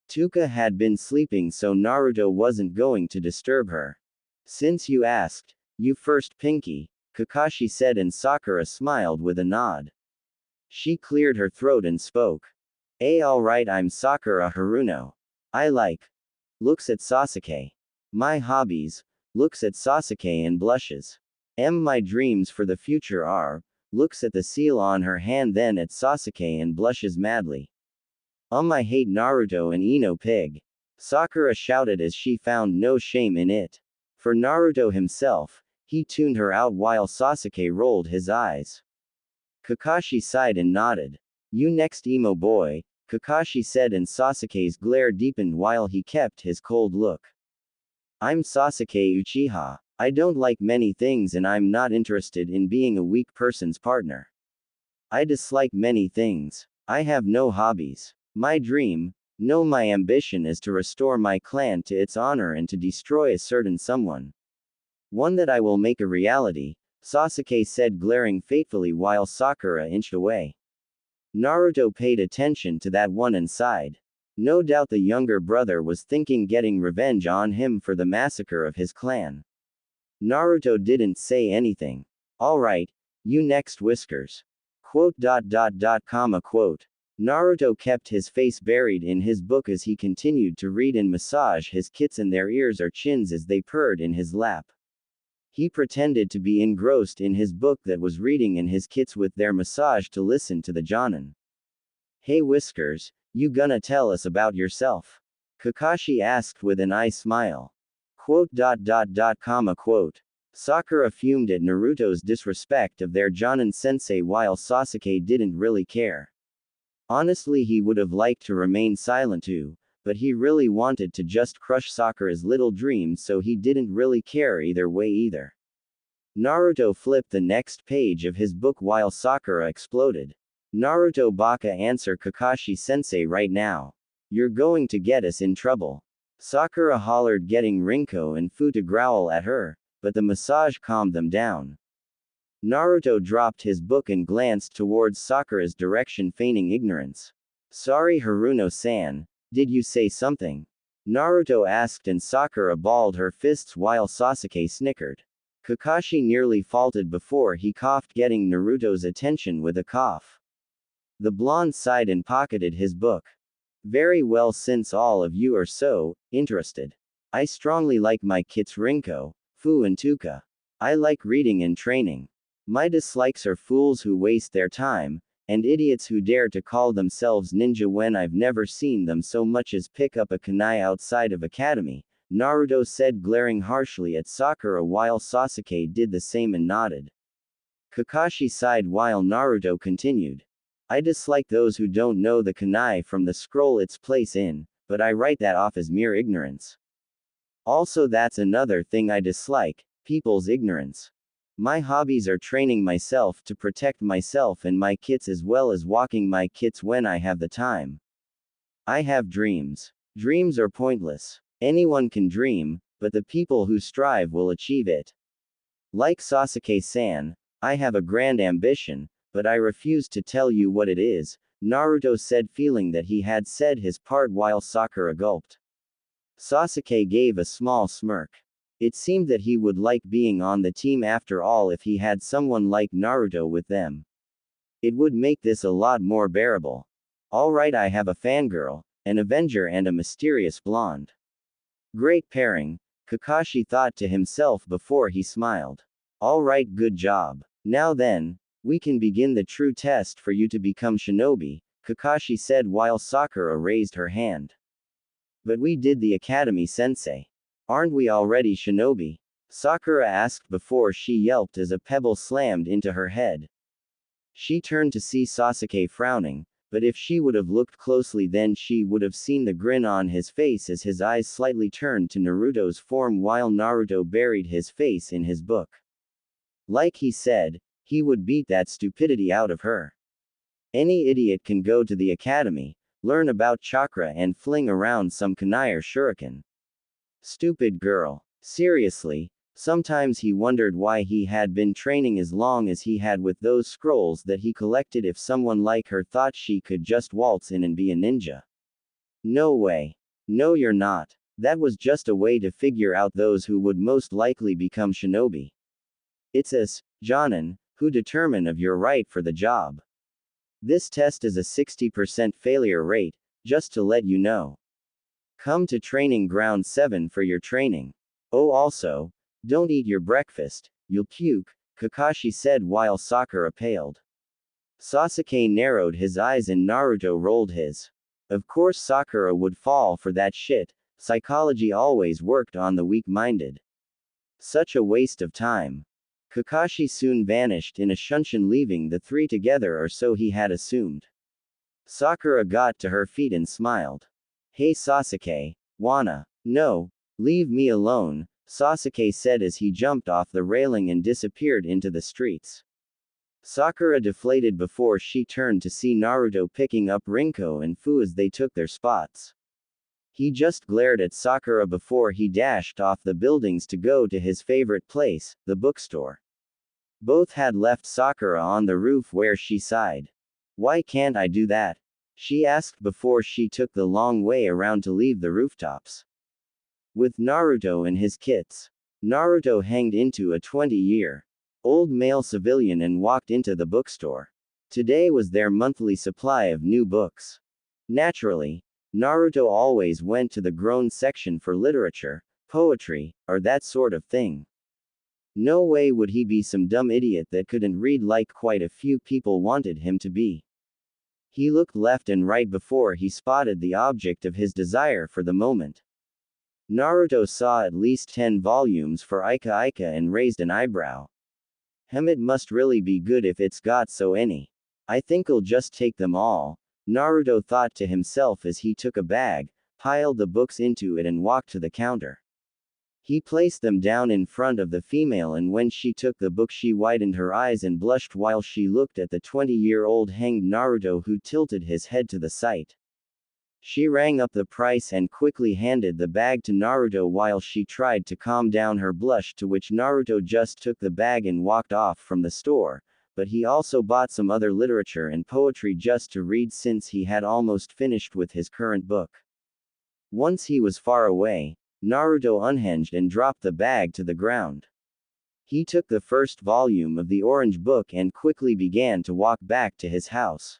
Tuka had been sleeping, so Naruto wasn't going to disturb her. Since you asked, you first, Pinky, Kakashi said, and Sakura smiled with a nod. She cleared her throat and spoke. Alright, I'm Sakura Haruno. I like. Looks at Sasuke. My hobbies. Looks at Sasuke and blushes. My dreams for the future are. Looks at the seal on her hand, then at Sasuke and blushes madly. I hate Naruto and Ino pig. Sakura shouted as she found no shame in it. For Naruto himself, he tuned her out while Sasuke rolled his eyes. Kakashi sighed and nodded. You next, emo boy, Kakashi said, and Sasuke's glare deepened while he kept his cold look. I'm Sasuke Uchiha. I don't like many things and I'm not interested in being a weak person's partner. I dislike many things. I have no hobbies. My dream, no, my ambition is to restore my clan to its honor and to destroy a certain someone. One that I will make a reality, Sasuke said, glaring fatefully while Sakura inched away. Naruto paid attention to that one and sighed. No doubt the younger brother was thinking getting revenge on him for the massacre of his clan. Naruto didn't say anything. Alright, you next, Whiskers. Quote. Naruto kept his face buried in his book as he continued to read and massage his kits and their ears or chins as they purred in his lap. He pretended to be engrossed in his book that was reading and his kits with their massage to listen to the Jonin. Hey Whiskers, you gonna tell us about yourself? Kakashi asked with an eye smile. Quote. Sakura fumed at Naruto's disrespect of their Jonin sensei while Sasuke didn't really care. Honestly, he would have liked to remain silent too, but he really wanted to just crush Sakura's little dreams, so he didn't really care either way either. Naruto flipped the next page of his book while Sakura exploded. Naruto baka answer Kakashi sensei right now. You're going to get us in trouble. Sakura hollered, getting Rinko and Fu to growl at her, but the massage calmed them down. Naruto dropped his book and glanced towards Sakura's direction, feigning ignorance. Sorry Haruno-san, did you say something? Naruto asked, and Sakura balled her fists while Sasuke snickered. Kakashi nearly faltered before he coughed, getting Naruto's attention with a cough. The blonde sighed and pocketed his book. Very well, since all of you are so interested. I strongly like my kits Rinko, Fu and Tuka. I like reading and training. My dislikes are fools who waste their time, and idiots who dare to call themselves ninja when I've never seen them so much as pick up a kunai outside of academy, Naruto said, glaring harshly at Sakura while Sasuke did the same and nodded. Kakashi sighed while Naruto continued. I dislike those who don't know the kunai from the scroll its place in, but I write that off as mere ignorance. Also, that's another thing I dislike, people's ignorance. My hobbies are training myself to protect myself and my kits, as well as walking my kits when I have the time. I have dreams. Dreams are pointless. Anyone can dream, but the people who strive will achieve it. Like Sasuke-san, I have a grand ambition, but I refuse to tell you what it is, Naruto said, feeling that he had said his part while Sakura gulped. Sasuke gave a small smirk. It seemed that he would like being on the team after all if he had someone like Naruto with them. It would make this a lot more bearable. Alright, I have a fangirl, an Avenger, and a mysterious blonde. Great pairing, Kakashi thought to himself before he smiled. Alright, good job. Now then, we can begin the true test for you to become shinobi, Kakashi said while Sakura raised her hand. But we did the academy, sensei. Aren't we already shinobi? Sakura asked before she yelped as a pebble slammed into her head. She turned to see Sasuke frowning, but if she would have looked closely then she would have seen the grin on his face as his eyes slightly turned to Naruto's form while Naruto buried his face in his book. Like he said, he would beat that stupidity out of her. Any idiot can go to the academy, learn about chakra and fling around some kunai or shuriken. Stupid girl. Seriously, Sometimes he wondered why he had been training as long as he had with those scrolls that he collected if someone like her thought she could just waltz in and be a ninja. No way. No, you're not. That was just a way to figure out those who would most likely become shinobi. It's us, Jonin, who determine if you're right for the job. This test is a 60% failure rate, just to let you know. Come to training ground 7 for your training. Oh, also, don't eat your breakfast, you'll puke, Kakashi said while Sakura paled. Sasuke narrowed his eyes and Naruto rolled his. Of course Sakura would fall for that shit, psychology always worked on the weak-minded. Such a waste of time. Kakashi soon vanished in a shunshin, leaving the three together, or so he had assumed. Sakura got to her feet and smiled. Hey Sasuke, wanna? No, leave me alone, Sasuke said as he jumped off the railing and disappeared into the streets. Sakura deflated before she turned to see Naruto picking up Rinko and Fu as they took their spots. He just glared at Sakura before he dashed off the buildings to go to his favorite place, the bookstore. Both had left Sakura on the roof where she sighed. Why can't I do that? She asked before she took the long way around to leave the rooftops. With Naruto and his kits. Naruto hanged into a 20-year-old male civilian and walked into the bookstore. Today was their monthly supply of new books. Naturally, Naruto always went to the grown section for literature, poetry, or that sort of thing. No way would he be some dumb idiot that couldn't read like quite a few people wanted him to be. He looked left and right before he spotted the object of his desire for the moment. Naruto saw at least 10 volumes for Ika Ika and raised an eyebrow. It must really be good if it's got so any. I think I'll just take them all, Naruto thought to himself as he took a bag, piled the books into it and walked to the counter. He placed them down in front of the female, and when she took the book she widened her eyes and blushed while she looked at the 20-year-old hanged Naruto, who tilted his head to the sight. She rang up the price and quickly handed the bag to Naruto while she tried to calm down her blush, to which Naruto just took the bag and walked off from the store, but he also bought some other literature and poetry just to read since he had almost finished with his current book. Once he was far away, Naruto unhinged and dropped the bag to the ground. He took the first volume of the orange book and quickly began to walk back to his house.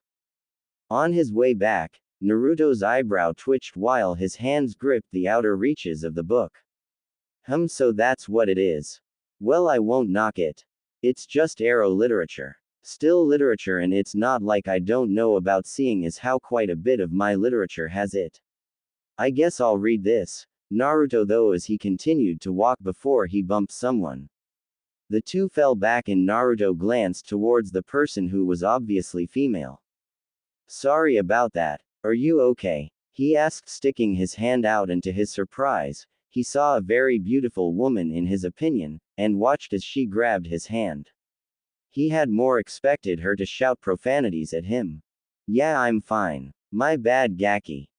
On his way back, Naruto's eyebrow twitched while his hands gripped the outer reaches of the book. So that's what it is. Well, I won't knock it. It's just arrow literature. Still literature, and it's not like I don't know about, seeing as how quite a bit of my literature has it. I guess I'll read this, Naruto though as he continued to walk before he bumped someone. The two fell back and Naruto glanced towards the person who was obviously female. Sorry about that. Are you okay? He asked, sticking his hand out, and to his surprise, he saw a very beautiful woman in his opinion, and watched as she grabbed his hand. He had more expected her to shout profanities at him. Yeah, I'm fine. My bad, Gaki.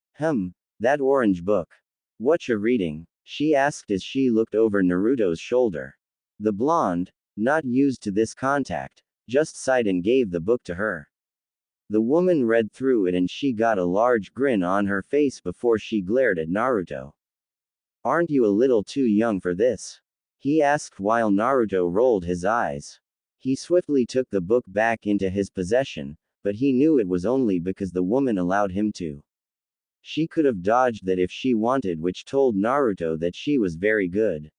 That orange book. Whatcha reading? She asked as she looked over Naruto's shoulder. The blonde, not used to this contact, just sighed and gave the book to her. The woman read through it and she got a large grin on her face before she glared at Naruto. Aren't you a little too young for this? He asked while Naruto rolled his eyes. He swiftly took the book back into his possession, but he knew it was only because the woman allowed him to. She could have dodged that if she wanted, which told Naruto that she was very good.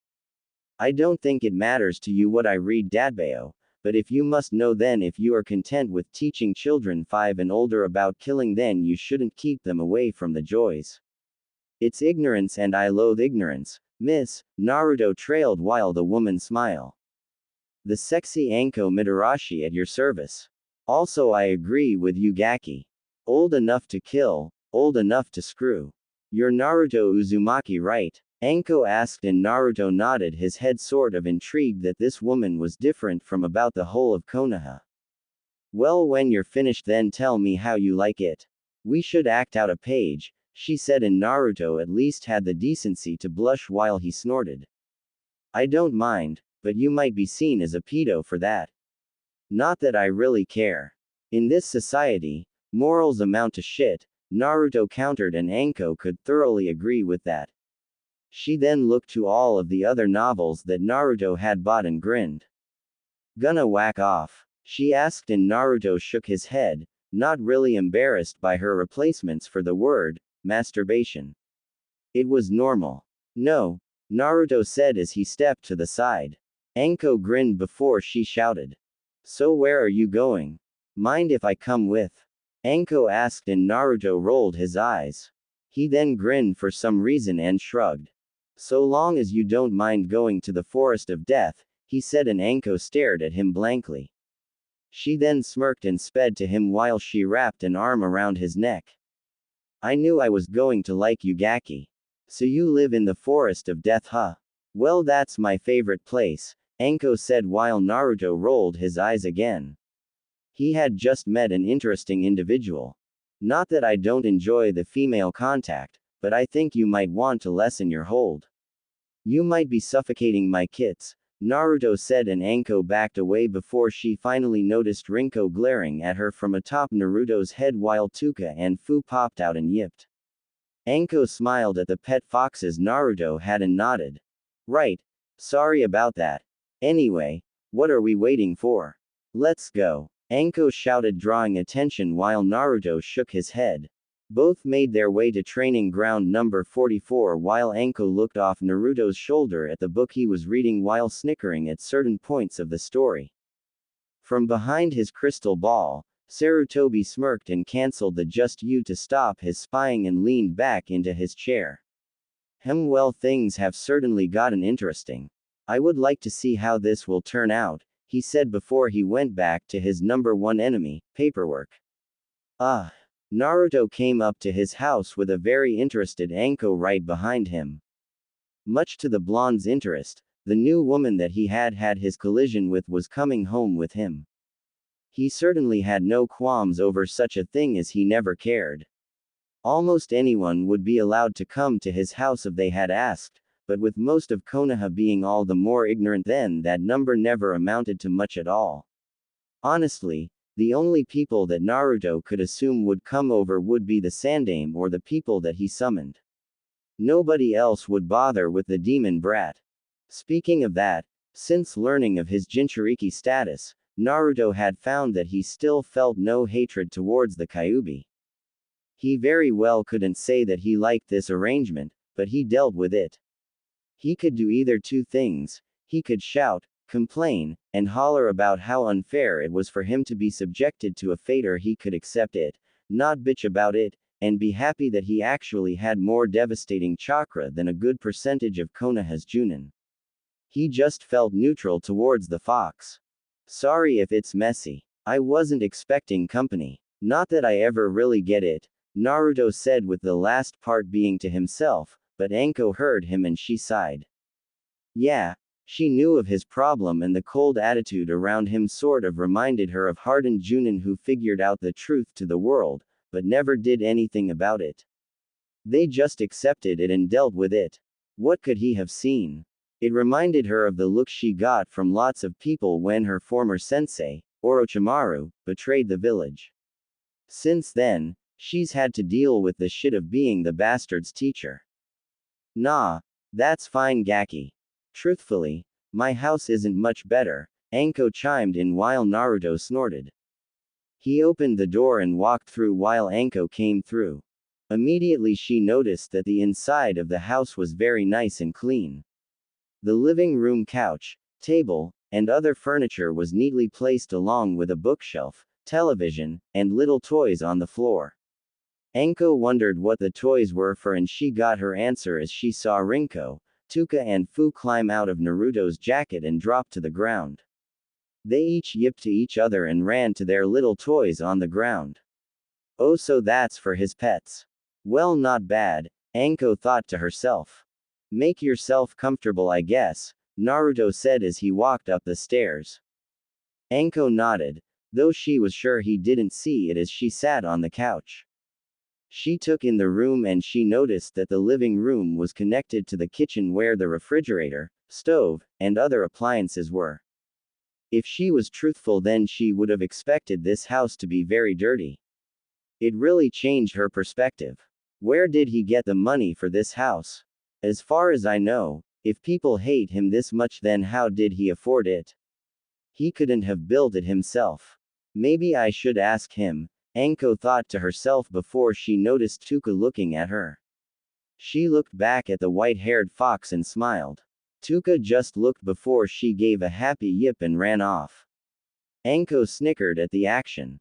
I don't think it matters to you what I read, Dadbao, but if you must know, then if you are content with teaching children 5 and older about killing, then you shouldn't keep them away from the joys. It's ignorance and I loathe ignorance, miss, Naruto trailed while the woman smiled. The sexy Anko Mitarashi at your service. Also I agree with you, Gaki. Old enough to kill, old enough to screw. You're Naruto Uzumaki, right? Anko asked, and Naruto nodded his head, sort of intrigued that this woman was different from about the whole of Konoha. Well, when you're finished then tell me how you like it. We should act out a page, she said, and Naruto at least had the decency to blush while he snorted. I don't mind, but you might be seen as a pedo for that. Not that I really care. In this society, morals amount to shit, Naruto countered, and Anko could thoroughly agree with that. She then looked to all of the other novels that Naruto had bought and grinned. Gonna whack off? She asked, and Naruto shook his head, not really embarrassed by her replacements for the word masturbation. It was normal. No, Naruto said as he stepped to the side. Anko grinned before she shouted. So where are you going? Mind if I come with? Anko asked, and Naruto rolled his eyes. He then grinned for some reason and shrugged. So long as you don't mind going to the forest of death, he said, and Anko stared at him blankly. She then smirked and sped to him while she wrapped an arm around his neck. I knew I was going to like you, Gaki. So you live in the forest of death, huh? Well, that's my favorite place, Anko said while Naruto rolled his eyes again. He had just met an interesting individual. Not that I don't enjoy the female contact, but I think you might want to lessen your hold. You might be suffocating my kits, Naruto said, and Anko backed away before she finally noticed Rinko glaring at her from atop Naruto's head while Tuka and Fu popped out and yipped. Anko smiled at the pet foxes Naruto had and nodded. Right. Sorry about that. Anyway, what are we waiting for? Let's go, Anko shouted, drawing attention while Naruto shook his head. Both made their way to training ground number 44 while Anko looked off Naruto's shoulder at the book he was reading while snickering at certain points of the story. From behind his crystal ball, Sarutobi smirked and cancelled the just you to stop his spying and leaned back into his chair. Well, things have certainly gotten interesting. I would like to see how this will turn out, he said before he went back to his number one enemy, paperwork. Naruto came up to his house with a very interested Anko right behind him. Much to the blonde's interest, the new woman that he had had his collision with was coming home with him. He certainly had no qualms over such a thing, as he never cared. Almost anyone would be allowed to come to his house if they had asked, but with most of Konoha being all the more ignorant, then that number never amounted to much at all. Honestly, the only people that Naruto could assume would come over would be the Sandaime or the people that he summoned. Nobody else would bother with the demon brat. Speaking of that, since learning of his Jinchuriki status, Naruto had found that he still felt no hatred towards the Kyuubi. He very well couldn't say that he liked this arrangement, but he dealt with it. He could do either two things. He could shout, complain, and holler about how unfair it was for him to be subjected to a fate, or he could accept it, not bitch about it, and be happy that he actually had more devastating chakra than a good percentage of Konoha's Junin. He just felt neutral towards the fox. Sorry if it's messy. I wasn't expecting company. Not that I ever really get it, Naruto said, with the last part being to himself, but Anko heard him and she sighed. Yeah. She knew of his problem, and the cold attitude around him sort of reminded her of hardened Junin who figured out the truth to the world, but never did anything about it. They just accepted it and dealt with it. What could he have seen? It reminded her of the look she got from lots of people when her former sensei, Orochimaru, betrayed the village. Since then, she's had to deal with the shit of being the bastard's teacher. Nah, that's fine, Gaki. Truthfully, my house isn't much better, Anko chimed in while Naruto snorted. He opened the door and walked through while Anko came through. Immediately she noticed that the inside of the house was very nice and clean. The living room couch, table, and other furniture was neatly placed along with a bookshelf, television, and little toys on the floor. Anko wondered what the toys were for, and she got her answer as she saw Rinko, Tuka and Fu climb out of Naruto's jacket and drop to the ground. They each yipped to each other and ran to their little toys on the ground. Oh, so that's for his pets. Well, not bad, Anko thought to herself. Make yourself comfortable, I guess, Naruto said as he walked up the stairs. Anko nodded, though she was sure he didn't see it as she sat on the couch. She took in the room and she noticed that the living room was connected to the kitchen where the refrigerator, stove, and other appliances were. If she was truthful, then she would have expected this house to be very dirty. It really changed her perspective. Where did he get the money for this house? As far as I know, if people hate him this much, then how did he afford it? He couldn't have built it himself. Maybe I should ask him, Anko thought to herself before she noticed Tuka looking at her. She looked back at the white-haired fox and smiled. Tuka just looked before she gave a happy yip and ran off. Anko snickered at the action.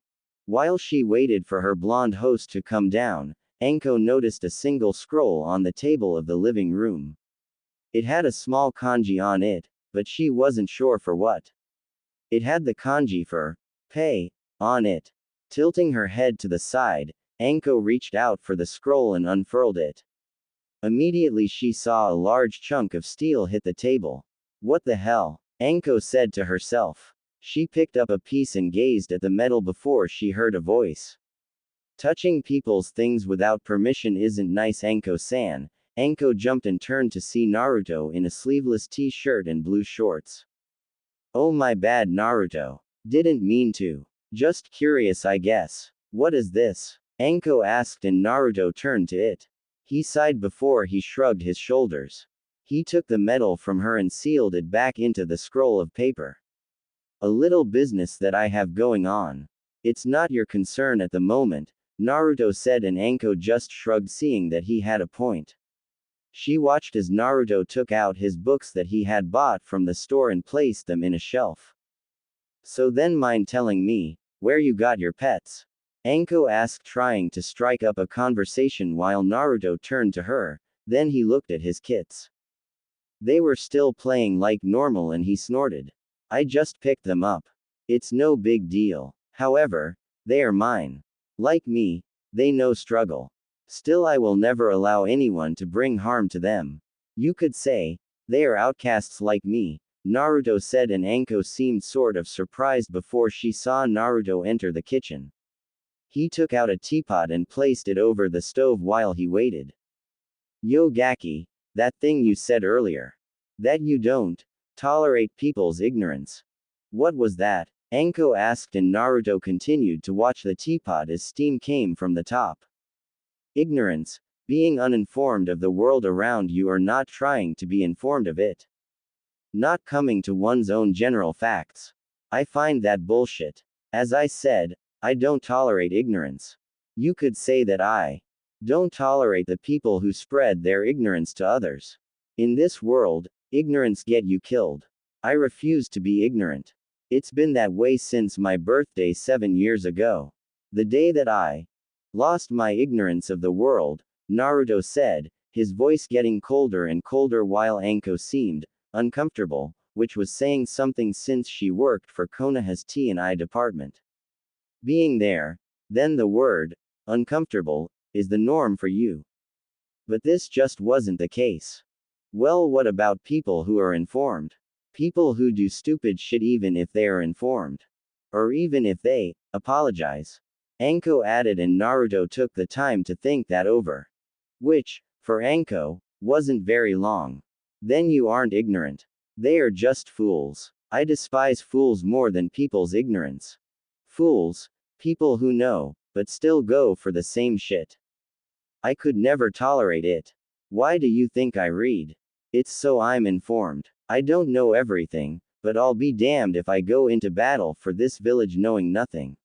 While she waited for her blonde host to come down, Anko noticed a single scroll on the table of the living room. It had a small kanji on it, but she wasn't sure for what. It had the kanji for pay on it. Tilting her head to the side, Anko reached out for the scroll and unfurled it. Immediately she saw a large chunk of steel hit the table. What the hell? Anko said to herself. She picked up a piece and gazed at the metal before she heard a voice. Touching people's things without permission isn't nice, Anko-san. Anko jumped and turned to see Naruto in a sleeveless t-shirt and blue shorts. Oh, my bad, Naruto. Didn't mean to. Just curious, I guess. What is this? Anko asked and Naruto turned to it. He sighed before he shrugged his shoulders. He took the metal from her and sealed it back into the scroll of paper. A little business that I have going on. It's not your concern at the moment, Naruto said, and Anko just shrugged, seeing that he had a point. She watched as Naruto took out his books that he had bought from the store and placed them in a shelf. So then mind telling me, where you got your pets? Anko asked, trying to strike up a conversation while Naruto turned to her, then he looked at his kits. They were still playing like normal and he snorted. I just picked them up. It's no big deal. However, they are mine. Like me, they no struggle. Still, I will never allow anyone to bring harm to them. You could say, they are outcasts like me, Naruto said, and Anko seemed sort of surprised before she saw Naruto enter the kitchen. He took out a teapot and placed it over the stove while he waited. Yo Gaki, that thing you said earlier. That you don't tolerate people's ignorance. What was that? Anko asked and Naruto continued to watch the teapot as steam came from the top. Ignorance, being uninformed of the world around you or not trying to be informed of it. Not coming to one's own general facts. I find that bullshit. As I said, I don't tolerate ignorance. You could say that I don't tolerate the people who spread their ignorance to others. In this world, ignorance get you killed. I refuse to be ignorant. It's been that way since my birthday 7 years ago. The day that I lost my ignorance of the world, Naruto said, his voice getting colder and colder while Anko seemed uncomfortable, which was saying something since she worked for Konoha's T&I department. Being there, then the word uncomfortable is the norm for you. But this just wasn't the case. Well, what about people who are informed? People who do stupid shit even if they are informed. Or even if they apologize. Anko added, and Naruto took the time to think that over. Which, for Anko, wasn't very long. Then you aren't ignorant. They are just fools. I despise fools more than people's ignorance. Fools, people who know, but still go for the same shit. I could never tolerate it. Why do you think I read? It's so I'm informed. I don't know everything, but I'll be damned if I go into battle for this village knowing nothing.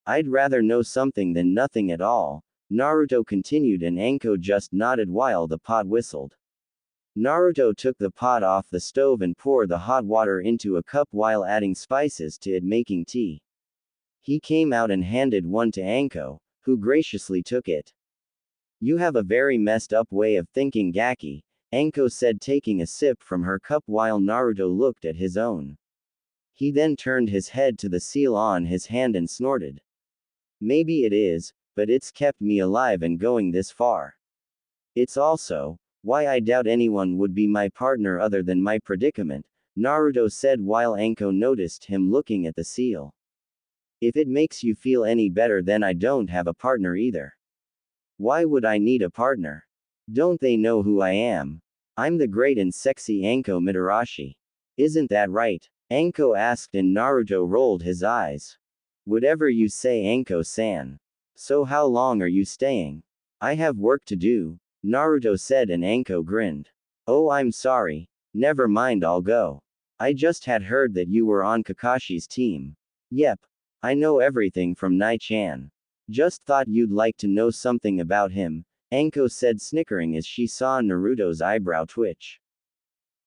I'd rather know something than nothing at all, Naruto continued, and Anko just nodded while the pot whistled. Naruto took the pot off the stove and poured the hot water into a cup while adding spices to it, making tea. He came out and handed one to Anko, who graciously took it. You have a very messed up way of thinking, Gaki, Anko said, taking a sip from her cup while Naruto looked at his own. He then turned his head to the seal on his hand and snorted. Maybe it is, but it's kept me alive and going this far. It's also why I doubt anyone would be my partner other than my predicament, Naruto said while Anko noticed him looking at the seal. If it makes you feel any better, then I don't have a partner either. Why would I need a partner? Don't they know who I am? I'm the great and sexy Anko Mitarashi. Isn't that right? Anko asked and Naruto rolled his eyes. Whatever you say, Anko-san. So how long are you staying? I have work to do, Naruto said and Anko grinned. Oh, I'm sorry. Never mind, I'll go. I just had heard that you were on Kakashi's team. Yep. I know everything from Nai-chan. Just thought you'd like to know something about him, Anko said snickering as she saw Naruto's eyebrow twitch.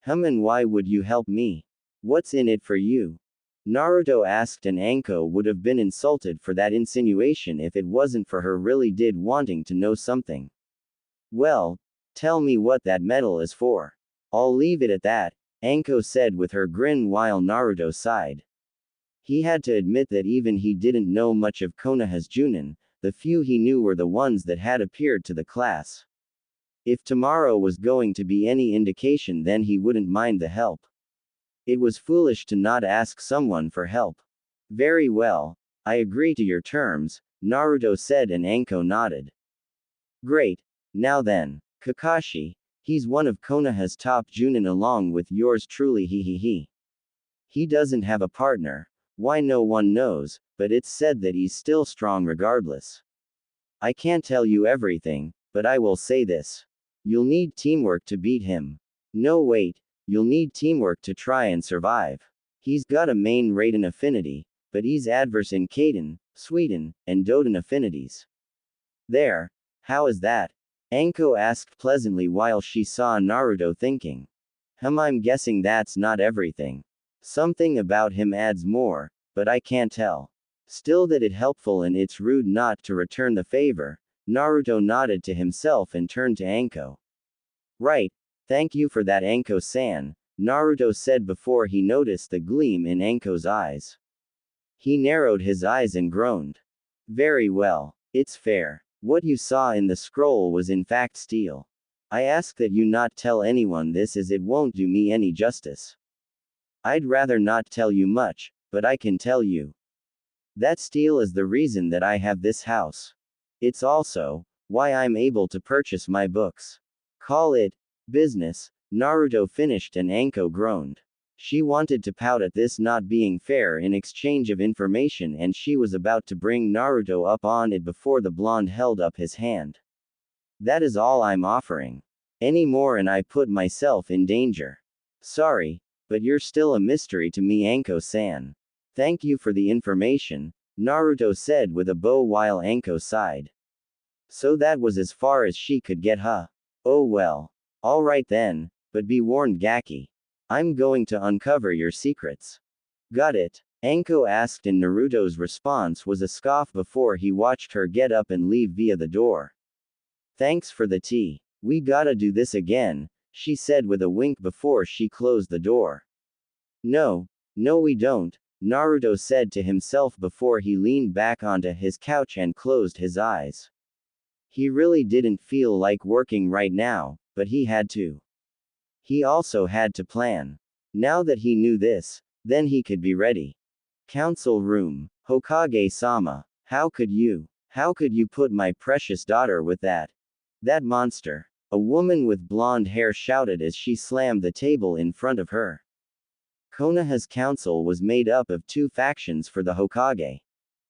And why would you help me? What's in it for you? Naruto asked and Anko would have been insulted for that insinuation if it wasn't for her really did wanting to know something. Well, tell me what that medal is for. I'll leave it at that, Anko said with her grin while Naruto sighed. He had to admit that even he didn't know much of Konoha's Junin, the few he knew were the ones that had appeared to the class. If tomorrow was going to be any indication, then he wouldn't mind the help. It was foolish to not ask someone for help. Very well, I agree to your terms, Naruto said and Anko nodded. Great. Now then, Kakashi, he's one of Konoha's top Junin along with yours truly he. He doesn't have a partner. Why no one knows, but it's said that he's still strong regardless. I can't tell you everything, but I will say this. You'll need teamwork to beat him. No wait, you'll need teamwork to try and survive. He's got a main Raiden affinity, but he's adverse in Kaden, Sweden, and Doden affinities. There. How is that? Anko asked pleasantly while she saw Naruto thinking. I'm guessing that's not everything. Something about him adds more, but I can't tell. Still that it helpful and it's rude not to return the favor, Naruto nodded to himself and turned to Anko. Right, thank you for that Anko-san, Naruto said before he noticed the gleam in Anko's eyes. He narrowed his eyes and groaned. Very well, it's fair. What you saw in the scroll was in fact steel. I ask that you not tell anyone this as it won't do me any justice. I'd rather not tell you much, but I can tell you. That steel is the reason that I have this house. It's also why I'm able to purchase my books. Call it business, Naruto finished and Anko groaned. She wanted to pout at this not being fair in exchange of information and she was about to bring Naruto up on it before the blonde held up his hand. That is all I'm offering. Any more and I put myself in danger. Sorry, but you're still a mystery to me, Anko-san. Thank you for the information, Naruto said with a bow while Anko sighed. So that was as far as she could get, huh? Oh well. Alright then, but be warned, Gaki. I'm going to uncover your secrets. Got it? Anko asked and Naruto's response was a scoff before he watched her get up and leave via the door. Thanks for the tea. We gotta do this again, she said with a wink before she closed the door. No we don't, Naruto said to himself before he leaned back onto his couch and closed his eyes. He really didn't feel like working right now, but he had to. He also had to plan. Now that he knew this, then he could be ready. Council room. Hokage-sama, how could you put my precious daughter with that monster? A woman with blonde hair shouted as she slammed the table in front of her. Konoha's council was made up of two factions for the Hokage.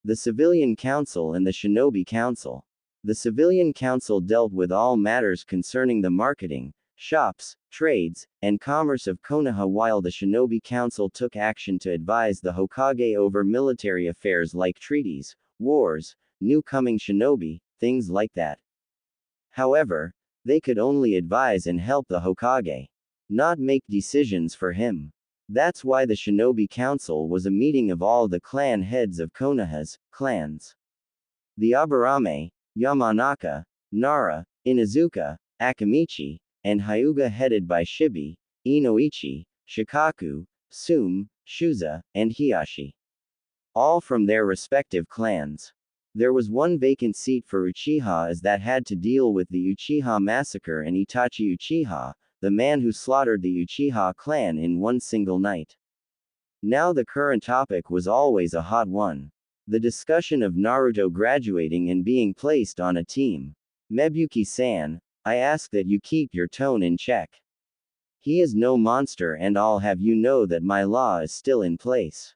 The Civilian Council and the Shinobi Council. The Civilian Council dealt with all matters concerning the marketing, shops, trades, and commerce of Konoha while the Shinobi Council took action to advise the Hokage over military affairs like treaties, wars, new coming shinobi, things like that. However, they could only advise and help the Hokage, not make decisions for him. That's why the Shinobi Council was a meeting of all the clan heads of Konoha's clans. The Aburame, Yamanaka, Nara, Inazuka, Akamichi, and Hyuga headed by Shibi, Inoichi, Shikaku, Sum, Shuza, and Hiyashi. All from their respective clans. There was one vacant seat for Uchiha as that had to deal with the Uchiha massacre and Itachi Uchiha, the man who slaughtered the Uchiha clan in one single night. Now the current topic was always a hot one. The discussion of Naruto graduating and being placed on a team. Mebuki-san, I ask that you keep your tone in check. He is no monster, and I'll have you know that my law is still in place.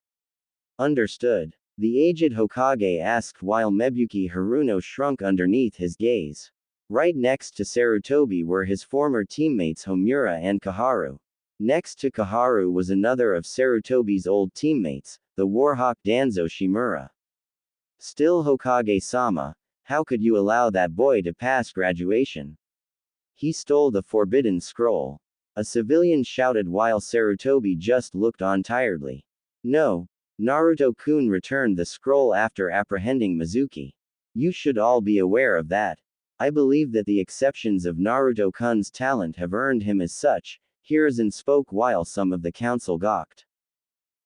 Understood. The aged Hokage asked while Mebuki Haruno shrunk underneath his gaze. Right next to Sarutobi were his former teammates Homura and Kaharu. Next to Kaharu was another of Sarutobi's old teammates, the warhawk Danzo Shimura. Still Hokage-sama, how could you allow that boy to pass graduation? He stole the forbidden scroll. A civilian shouted while Sarutobi just looked on tiredly. No. Naruto-kun returned the scroll after apprehending Mizuki. You should all be aware of that. I believe that the exceptions of Naruto-kun's talent have earned him as such, Hiruzen spoke while some of the council gawked.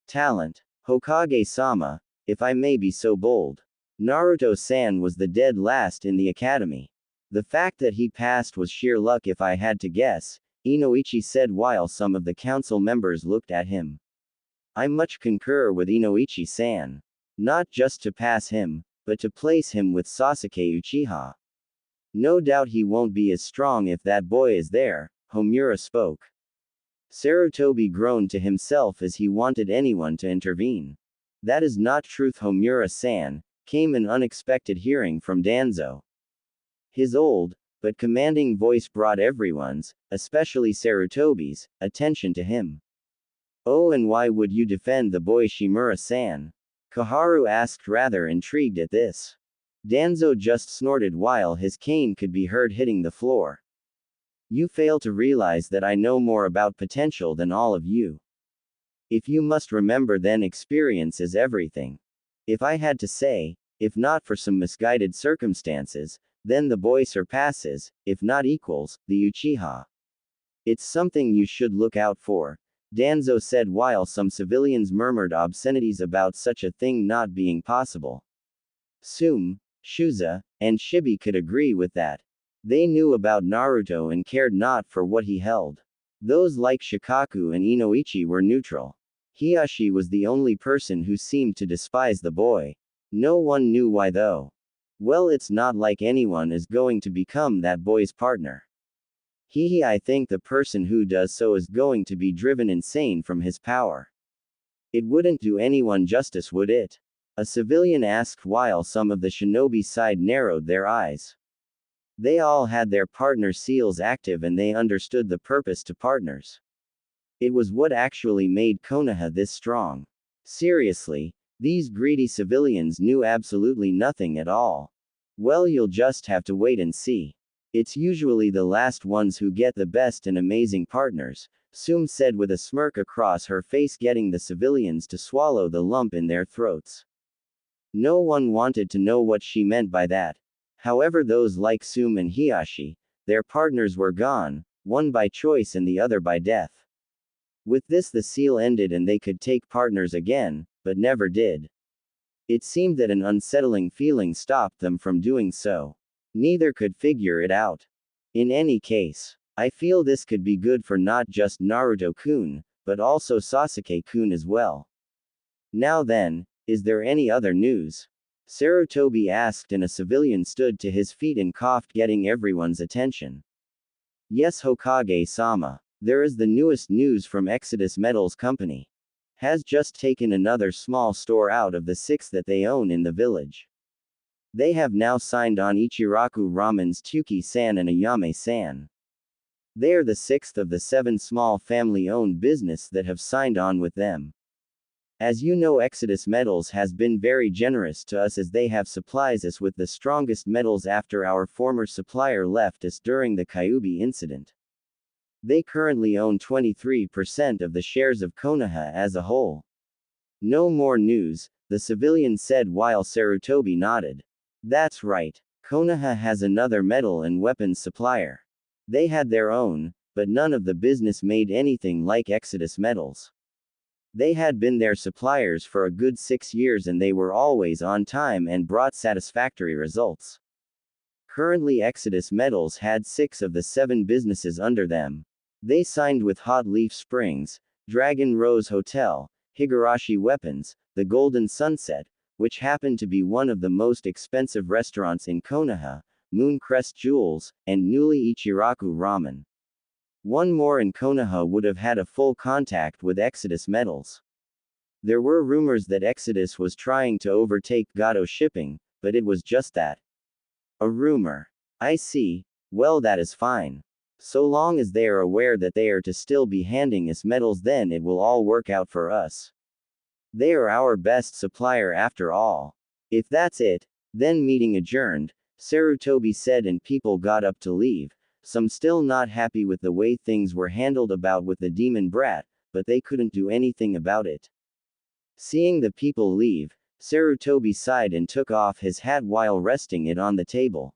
Talent. Hokage-sama, if I may be so bold. Naruto-san was the dead last in the academy. The fact that he passed was sheer luck if I had to guess, Inoichi said while some of the council members looked at him. I much concur with Inoichi-san. Not just to pass him, but to place him with Sasuke Uchiha. No doubt he won't be as strong if that boy is there, Homura spoke. Sarutobi groaned to himself as he wanted anyone to intervene. That is not truth, Homura-san, came an unexpected hearing from Danzo. His old, but commanding voice brought everyone's, especially Sarutobi's, attention to him. Oh, and why would you defend the boy Shimura-san? Kaharu asked, rather intrigued at this. Danzo just snorted while his cane could be heard hitting the floor. You fail to realize that I know more about potential than all of you. If you must remember, then experience is everything. If I had to say, if not for some misguided circumstances, then the boy surpasses, if not equals, the Uchiha. It's something you should look out for, Danzo said while some civilians murmured obscenities about such a thing not being possible. Sume, Shuza, and Shibi could agree with that. They knew about Naruto and cared not for what he held. Those like Shikaku and Inoichi were neutral. Hiyashi was the only person who seemed to despise the boy. No one knew why though. Well, it's not like anyone is going to become that boy's partner. I think the person who does so is going to be driven insane from his power. It wouldn't do anyone justice, would it? A civilian asked while some of the shinobi side narrowed their eyes. They all had their partner seals active and they understood the purpose to partners. It was what actually made Konoha this strong. Seriously, these greedy civilians knew absolutely nothing at all. Well, you'll just have to wait and see. It's usually the last ones who get the best and amazing partners, Sume said with a smirk across her face, getting the civilians to swallow the lump in their throats. No one wanted to know what she meant by that. However, those like Sume and Hiyashi, their partners were gone, one by choice and the other by death. With this, the seal ended and they could take partners again, but never did. It seemed that an unsettling feeling stopped them from doing so. Neither could figure it out. In any case, I feel this could be good for not just Naruto-kun, but also Sasuke-kun as well. Now then, is there any other news? Sarutobi asked, and a civilian stood to his feet and coughed, getting everyone's attention. Yes, Hokage-sama. There is the newest news from Exodus Metals Company. Has just taken another small store out of the 6 that they own in the village. They have now signed on Ichiraku Ramen's Tuki-san and Ayame-san. They are the 6th of the 7 small family-owned business that have signed on with them. As you know, Exodus Metals has been very generous to us as they have supplies us with the strongest metals after our former supplier left us during the Kyuubi incident. They currently own 23% of the shares of Konoha as a whole. No more news, the civilian said while Sarutobi nodded. That's right. Konoha has another metal and weapons supplier. They had their own, but none of the business made anything like Exodus Metals. They had been their suppliers for a good 6 years and they were always on time and brought satisfactory results. Currently, Exodus Metals had 6 of the 7 businesses under them. They signed with Hot Leaf Springs, Dragon Rose Hotel, Higurashi Weapons, the Golden Sunset, which happened to be one of the most expensive restaurants in Konoha, Mooncrest Jewels, and Newly Ichiraku Ramen. One more and Konoha would have had a full contact with Exodus metals. There were rumors that Exodus was trying to overtake Gato shipping, but it was just that. A rumor. I see. Well, that is fine. So long as they are aware that they are to still be handing us metals, then it will all work out for us. They are our best supplier after all. If that's it, then meeting adjourned, Sarutobi said, and people got up to leave, some still not happy with the way things were handled about with the demon brat, but they couldn't do anything about it. Seeing the people leave, Sarutobi sighed and took off his hat while resting it on the table.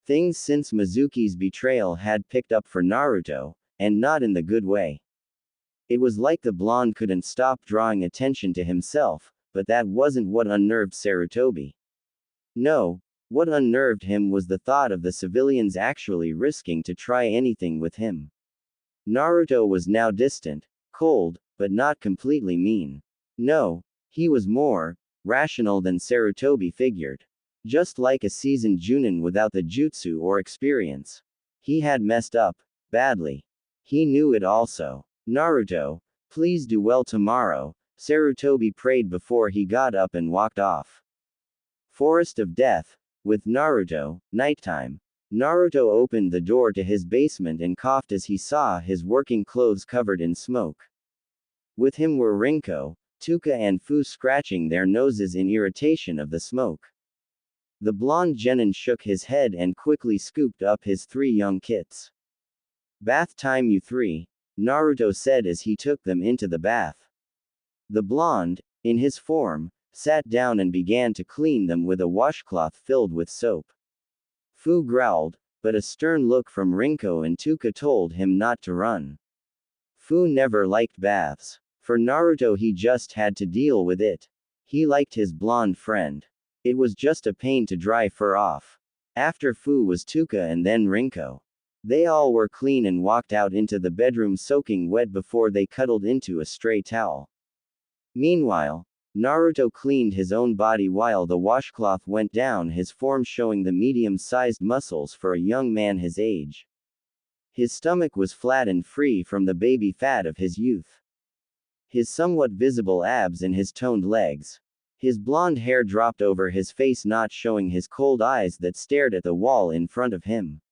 Things since Mizuki's betrayal had picked up for Naruto, and not in the good way. It was like the blonde couldn't stop drawing attention to himself, but that wasn't what unnerved Sarutobi. No, what unnerved him was the thought of the civilians actually risking to try anything with him. Naruto was now distant, cold, but not completely mean. No, he was more rational than Sarutobi figured. Just like a seasoned Junin without the jutsu or experience. He had messed up badly. He knew it also. Naruto, please do well tomorrow, Sarutobi prayed before he got up and walked off. Forest of Death. With Naruto, nighttime. Naruto opened the door to his basement and coughed as he saw his working clothes covered in smoke. With him were Rinko, Tuka and Fu scratching their noses in irritation of the smoke. The blonde genin shook his head and quickly scooped up his 3 young kits. Bath time, you 3, Naruto said as he took them into the bath. The blonde, in his form, sat down and began to clean them with a washcloth filled with soap. Fu growled, but a stern look from Rinko and Tuka told him not to run. Fu never liked baths. For Naruto, he just had to deal with it. He liked his blonde friend. It was just a pain to dry fur off. After Fu was Tuka and then Rinko. They all were clean and walked out into the bedroom soaking wet before they cuddled into a stray towel. Meanwhile, Naruto cleaned his own body while the washcloth went down his form, showing the medium-sized muscles for a young man his age. His stomach was flat and free from the baby fat of his youth. His somewhat visible abs and his toned legs. His blonde hair dropped over his face, not showing his cold eyes that stared at the wall in front of him.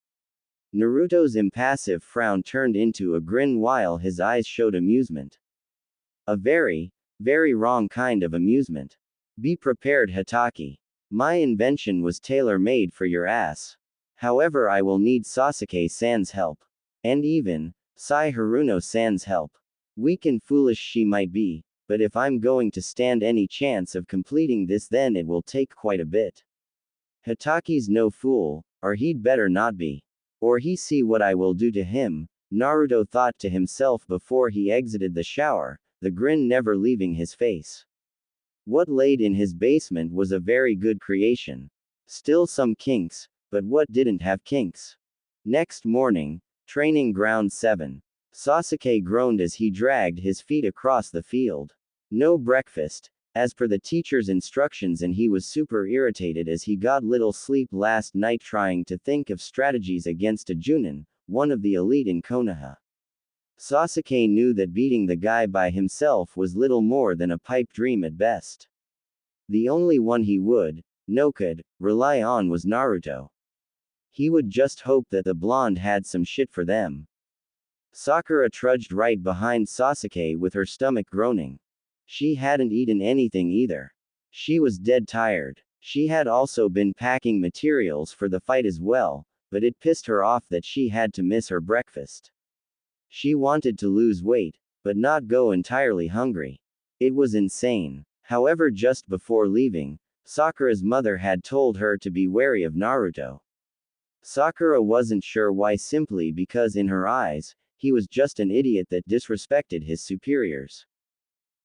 Naruto's impassive frown turned into a grin while his eyes showed amusement. A very, very wrong kind of amusement. Be prepared, Hatake. My invention was tailor-made for your ass. However, I will need Sasuke-san's help. And even, Sai Haruno-san's help. Weak and foolish she might be, but if I'm going to stand any chance of completing this, then it will take quite a bit. Hatake's no fool, or he'd better not be. Or he see what I will do to him, Naruto thought to himself before he exited the shower, the grin never leaving his face. What laid in his basement was a very good creation. Still some kinks, but what didn't have kinks? Next morning, training ground 7. Sasuke groaned as he dragged his feet across the field. No breakfast, as per the teacher's instructions, and he was super irritated as he got little sleep last night trying to think of strategies against a Junin, one of the elite in Konoha. Sasuke knew that beating the guy by himself was little more than a pipe dream at best. The only one he would, could, rely on was Naruto. He would just hope that the blonde had some shit for them. Sakura trudged right behind Sasuke with her stomach groaning. She hadn't eaten anything either. She was dead tired. She had also been packing materials for the fight as well, but it pissed her off that she had to miss her breakfast. She wanted to lose weight, but not go entirely hungry. It was insane. However, just before leaving, Sakura's mother had told her to be wary of Naruto. Sakura wasn't sure why, simply because in her eyes, he was just an idiot that disrespected his superiors.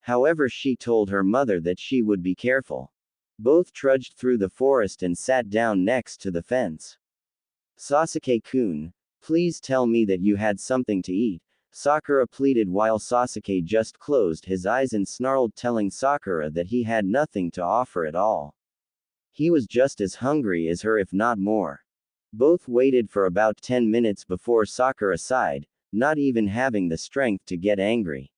However, she told her mother that she would be careful. Both trudged through the forest and sat down next to the fence. Sasuke-kun, please tell me that you had something to eat, Sakura pleaded while Sasuke just closed his eyes and snarled, telling Sakura that he had nothing to offer at all. He was just as hungry as her, if not more. Both waited for about 10 minutes before Sakura sighed, not even having the strength to get angry.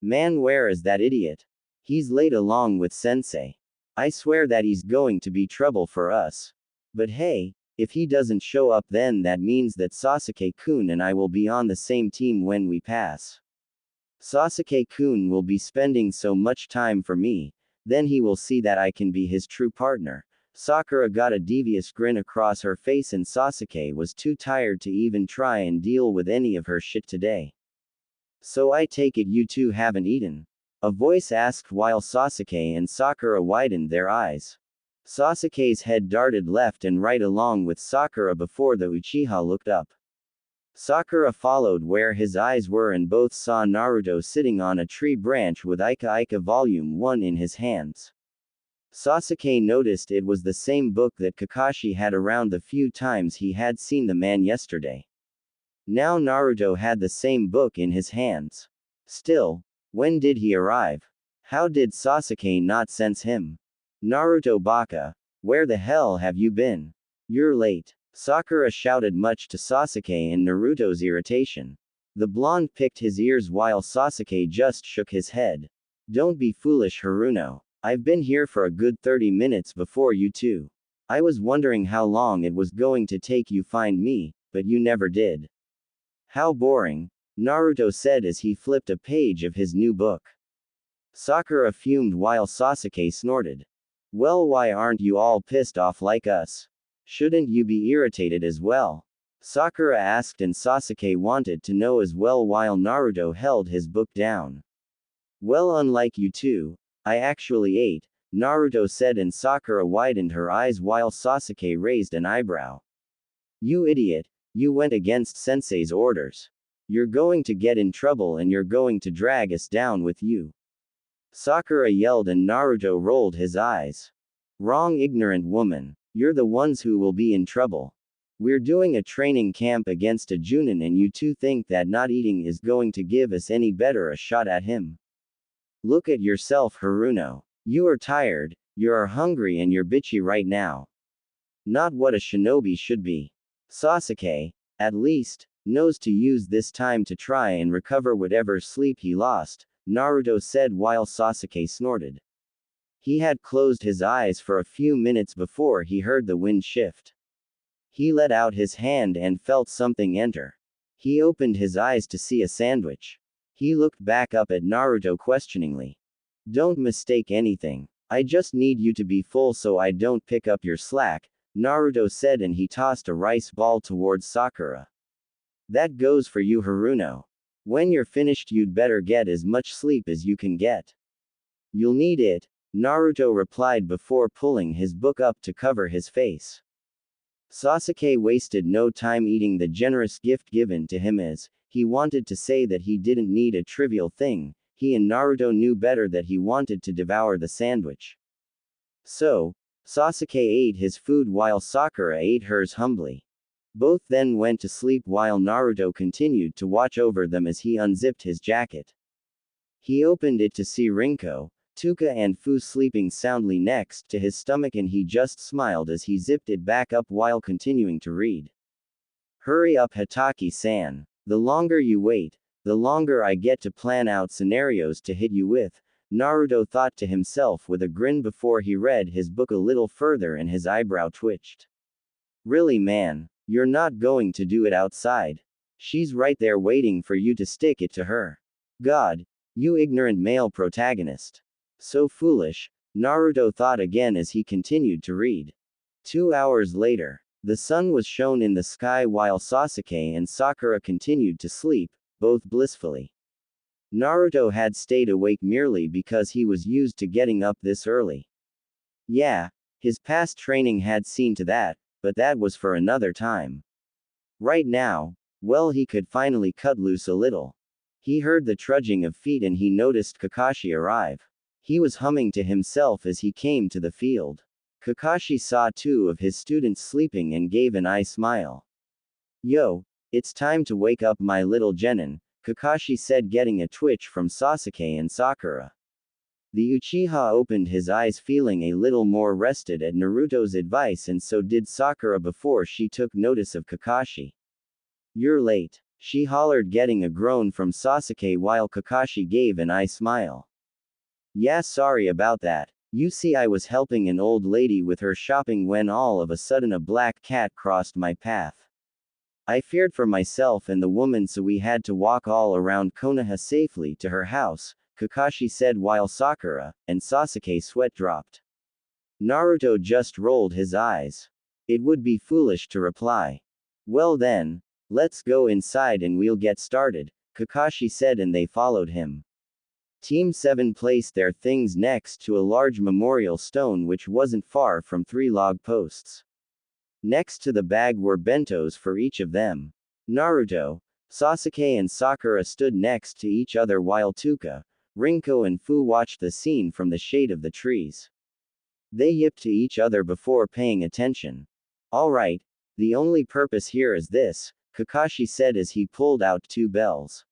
Man, where is that idiot? He's late along with Sensei. I swear that he's going to be trouble for us. But hey, if he doesn't show up, then that means that Sasuke-kun and I will be on the same team when we pass. Sasuke-kun will be spending so much time for me, then he will see that I can be his true partner. Sakura got a devious grin across her face, and Sasuke was too tired to even try and deal with any of her shit today. So I take it you two haven't eaten? A voice asked while Sasuke and Sakura widened their eyes. Sasuke's head darted left and right along with Sakura before the Uchiha looked up. Sakura followed where his eyes were and both saw Naruto sitting on a tree branch with Ika Ika Volume 1 in his hands. Sasuke noticed it was the same book that Kakashi had around the few times he had seen the man yesterday. Now Naruto had the same book in his hands. Still, when did he arrive? How did Sasuke not sense him? Naruto baka, where the hell have you been? You're late. Sakura shouted, much to Sasuke and Naruto's irritation. The blonde picked his ears while Sasuke just shook his head. Don't be foolish, Haruno. I've been here for a good 30 minutes before you two. I was wondering how long it was going to take you find me, but you never did. How boring, Naruto said as he flipped a page of his new book. Sakura fumed while Sasuke snorted. Well, why aren't you all pissed off like us? Shouldn't you be irritated as well? Sakura asked, and Sasuke wanted to know as well while Naruto held his book down. Well, unlike you two, I actually ate, Naruto said, and Sakura widened her eyes while Sasuke raised an eyebrow. You idiot, you went against Sensei's orders. You're going to get in trouble and you're going to drag us down with you. Sakura yelled, and Naruto rolled his eyes. Wrong, ignorant woman. You're the ones who will be in trouble. We're doing a training camp against a Junin and you two think that not eating is going to give us any better a shot at him. Look at yourself, Haruno. You are tired, you are hungry, and you're bitchy right now. Not what a shinobi should be. Sasuke, at least, knows to use this time to try and recover whatever sleep he lost, Naruto said while Sasuke snorted. He had closed his eyes for a few minutes before he heard the wind shift. He let out his hand and felt something enter. He opened his eyes to see a sandwich. He looked back up at Naruto questioningly. Don't mistake anything. I just need you to be full so I don't pick up your slack, Naruto said, and he tossed a rice ball towards Sakura. That goes for you, Haruno. When you're finished, you'd better get as much sleep as you can get. You'll need it, Naruto replied before pulling his book up to cover his face. Sasuke wasted no time eating the generous gift given to him as he wanted to say that he didn't need a trivial thing. He and Naruto knew better that he wanted to devour the sandwich. So, Sasuke ate his food while Sakura ate hers humbly. Both then went to sleep while Naruto continued to watch over them as he unzipped his jacket. He opened it to see Rinko, Tuka and Fu sleeping soundly next to his stomach, and he just smiled as he zipped it back up while continuing to read. Hurry up, Hataki-san. The longer you wait, the longer I get to plan out scenarios to hit you with, Naruto thought to himself with a grin before he read his book a little further, and his eyebrow twitched. Really, man, you're not going to do it outside. She's right there waiting for you to stick it to her. God, you ignorant male protagonist. So foolish, Naruto thought again as he continued to read. 2 hours later, the sun was shown in the sky while Sasuke and Sakura continued to sleep, both blissfully. Naruto had stayed awake merely because he was used to getting up this early. Yeah, his past training had seen to that, but that was for another time. Right now, well, he could finally cut loose a little. He heard the trudging of feet and he noticed Kakashi arrive. He was humming to himself as he came to the field. Kakashi saw 2 of his students sleeping and gave an eye smile. Yo, it's time to wake up my little genin, Kakashi said, getting a twitch from Sasuke and Sakura. The Uchiha opened his eyes feeling a little more rested at Naruto's advice, and so did Sakura before she took notice of Kakashi. You're late. she hollered, getting a groan from Sasuke while Kakashi gave an eye smile. Yeah, sorry about that. You see, I was helping an old lady with her shopping when all of a sudden a black cat crossed my path. I feared for myself and the woman, so we had to walk all around Konoha safely to her house, Kakashi said while Sakura and Sasuke sweat dropped. Naruto just rolled his eyes. It would be foolish to reply. Well then, let's go inside and we'll get started, Kakashi said, and they followed him. Team 7 placed their things next to a large memorial stone which wasn't far from 3 log posts. Next to the bag were bentos for each of them. Naruto, Sasuke and Sakura stood next to each other while Tuka, Rinko and Fu watched the scene from the shade of the trees. They yipped to each other before paying attention. Alright, the only purpose here is this, Kakashi said as he pulled out 2 bells.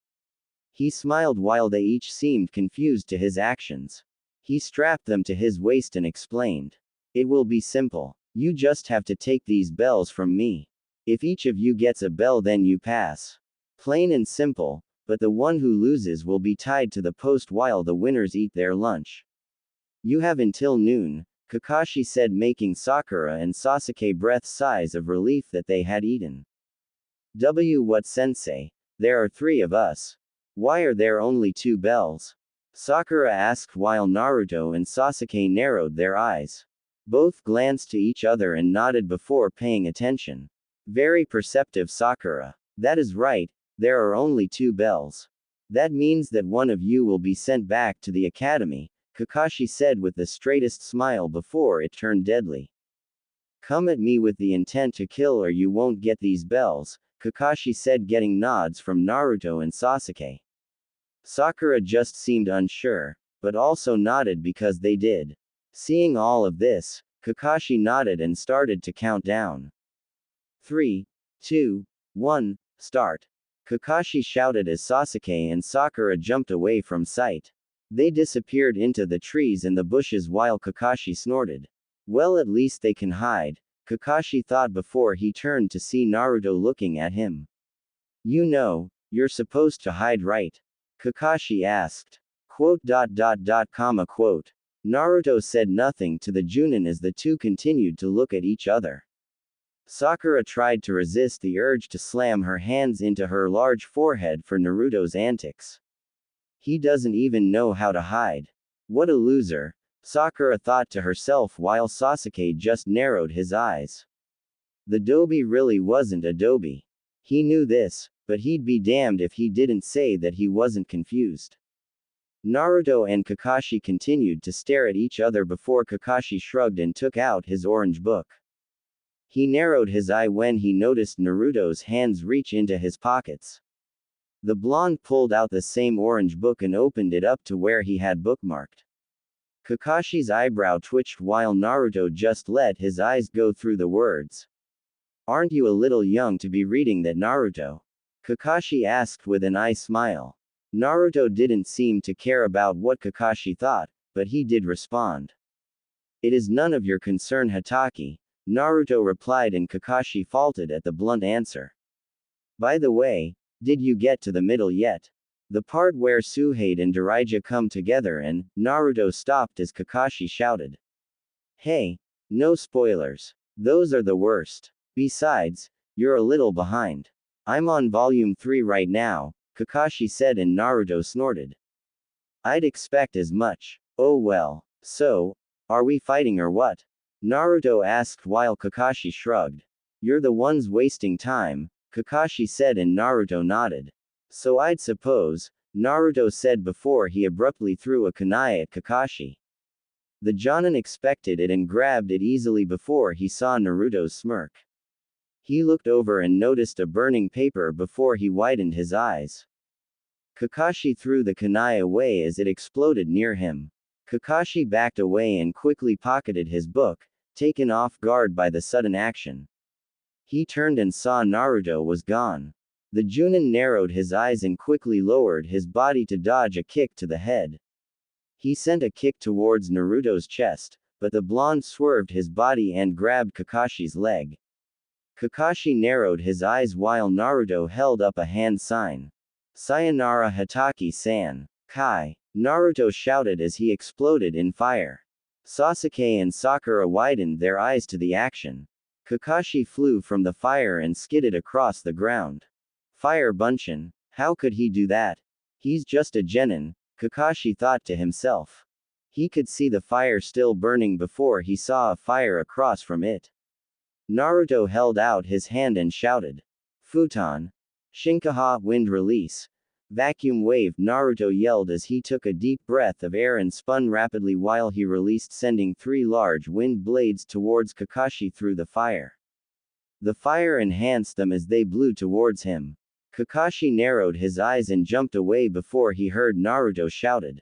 He smiled while they each seemed confused to his actions. He strapped them to his waist and explained. It will be simple. You just have to take these bells from me. If each of you gets a bell, then you pass. Plain and simple, but the one who loses will be tied to the post while the winners eat their lunch. You have until noon, Kakashi said, making Sakura and Sasuke breath sighs of relief that they had eaten. What, sensei? There are 3 of us. Why are there only 2 bells? Sakura asked while Naruto and Sasuke narrowed their eyes. Both glanced to each other and nodded before paying attention. Very perceptive Sakura. That is right, there are only 2 bells. That means that one of you will be sent back to the academy, Kakashi said with the straightest smile before it turned deadly. Come at me with the intent to kill or you won't get these bells, Kakashi said, getting nods from Naruto and Sasuke. Sakura just seemed unsure, but also nodded because they did. Seeing all of this, Kakashi nodded and started to count down. 3, 2, 1, start. Kakashi shouted as Sasuke and Sakura jumped away from sight. They disappeared into the trees and the bushes while Kakashi snorted. Well, at least they can hide, Kakashi thought before he turned to see Naruto looking at him. You know, you're supposed to hide, right? Kakashi asked. Quote. Naruto said nothing to the Junin as the two continued to look at each other. Sakura tried to resist the urge to slam her hands into her large forehead for Naruto's antics. He doesn't even know how to hide. What a loser, Sakura thought to herself while Sasuke just narrowed his eyes. The Dobi really wasn't a Dobi. He knew this, but he'd be damned if he didn't say that he wasn't confused. Naruto and Kakashi continued to stare at each other before Kakashi shrugged and took out his orange book. He narrowed his eye when he noticed Naruto's hands reach into his pockets. The blonde pulled out the same orange book and opened it up to where he had bookmarked. Kakashi's eyebrow twitched while Naruto just let his eyes go through the words. Aren't you a little young to be reading that, Naruto? Kakashi asked with an eye smile. Naruto didn't seem to care about what Kakashi thought, but he did respond. It is none of your concern, Hatake, Naruto replied, and Kakashi faltered at the blunt answer. By the way, did you get to the middle yet? The part where Suhade and Jiraiya come together and Naruto stopped as Kakashi shouted. Hey, no spoilers. Those are the worst. Besides, you're a little behind. I'm on volume 3 right now, Kakashi said, and Naruto snorted. I'd expect as much. Oh well. So, are we fighting or what? Naruto asked while Kakashi shrugged. You're the ones wasting time, Kakashi said, and Naruto nodded. So I'd suppose, Naruto said before he abruptly threw a kunai at Kakashi. The Jonin expected it and grabbed it easily before he saw Naruto's smirk. He looked over and noticed a burning paper before he widened his eyes. Kakashi threw the kunai away as it exploded near him. Kakashi backed away and quickly pocketed his book, taken off guard by the sudden action. He turned and saw Naruto was gone. The Junin narrowed his eyes and quickly lowered his body to dodge a kick to the head. He sent a kick towards Naruto's chest, but the blonde swerved his body and grabbed Kakashi's leg. Kakashi narrowed his eyes while Naruto held up a hand sign. Sayonara Hatake-san. Kai. Naruto shouted as he exploded in fire. Sasuke and Sakura widened their eyes to the action. Kakashi flew from the fire and skidded across the ground. Fire Bunshin. How could he do that? He's just a genin, Kakashi thought to himself. He could see the fire still burning before he saw a fire across from it. Naruto held out his hand and shouted. Futon. Shinkaha, wind release. Vacuum wave, Naruto yelled as he took a deep breath of air and spun rapidly while he released, sending 3 large wind blades towards Kakashi through the fire. The fire enhanced them as they blew towards him. Kakashi narrowed his eyes and jumped away before he heard Naruto shouted.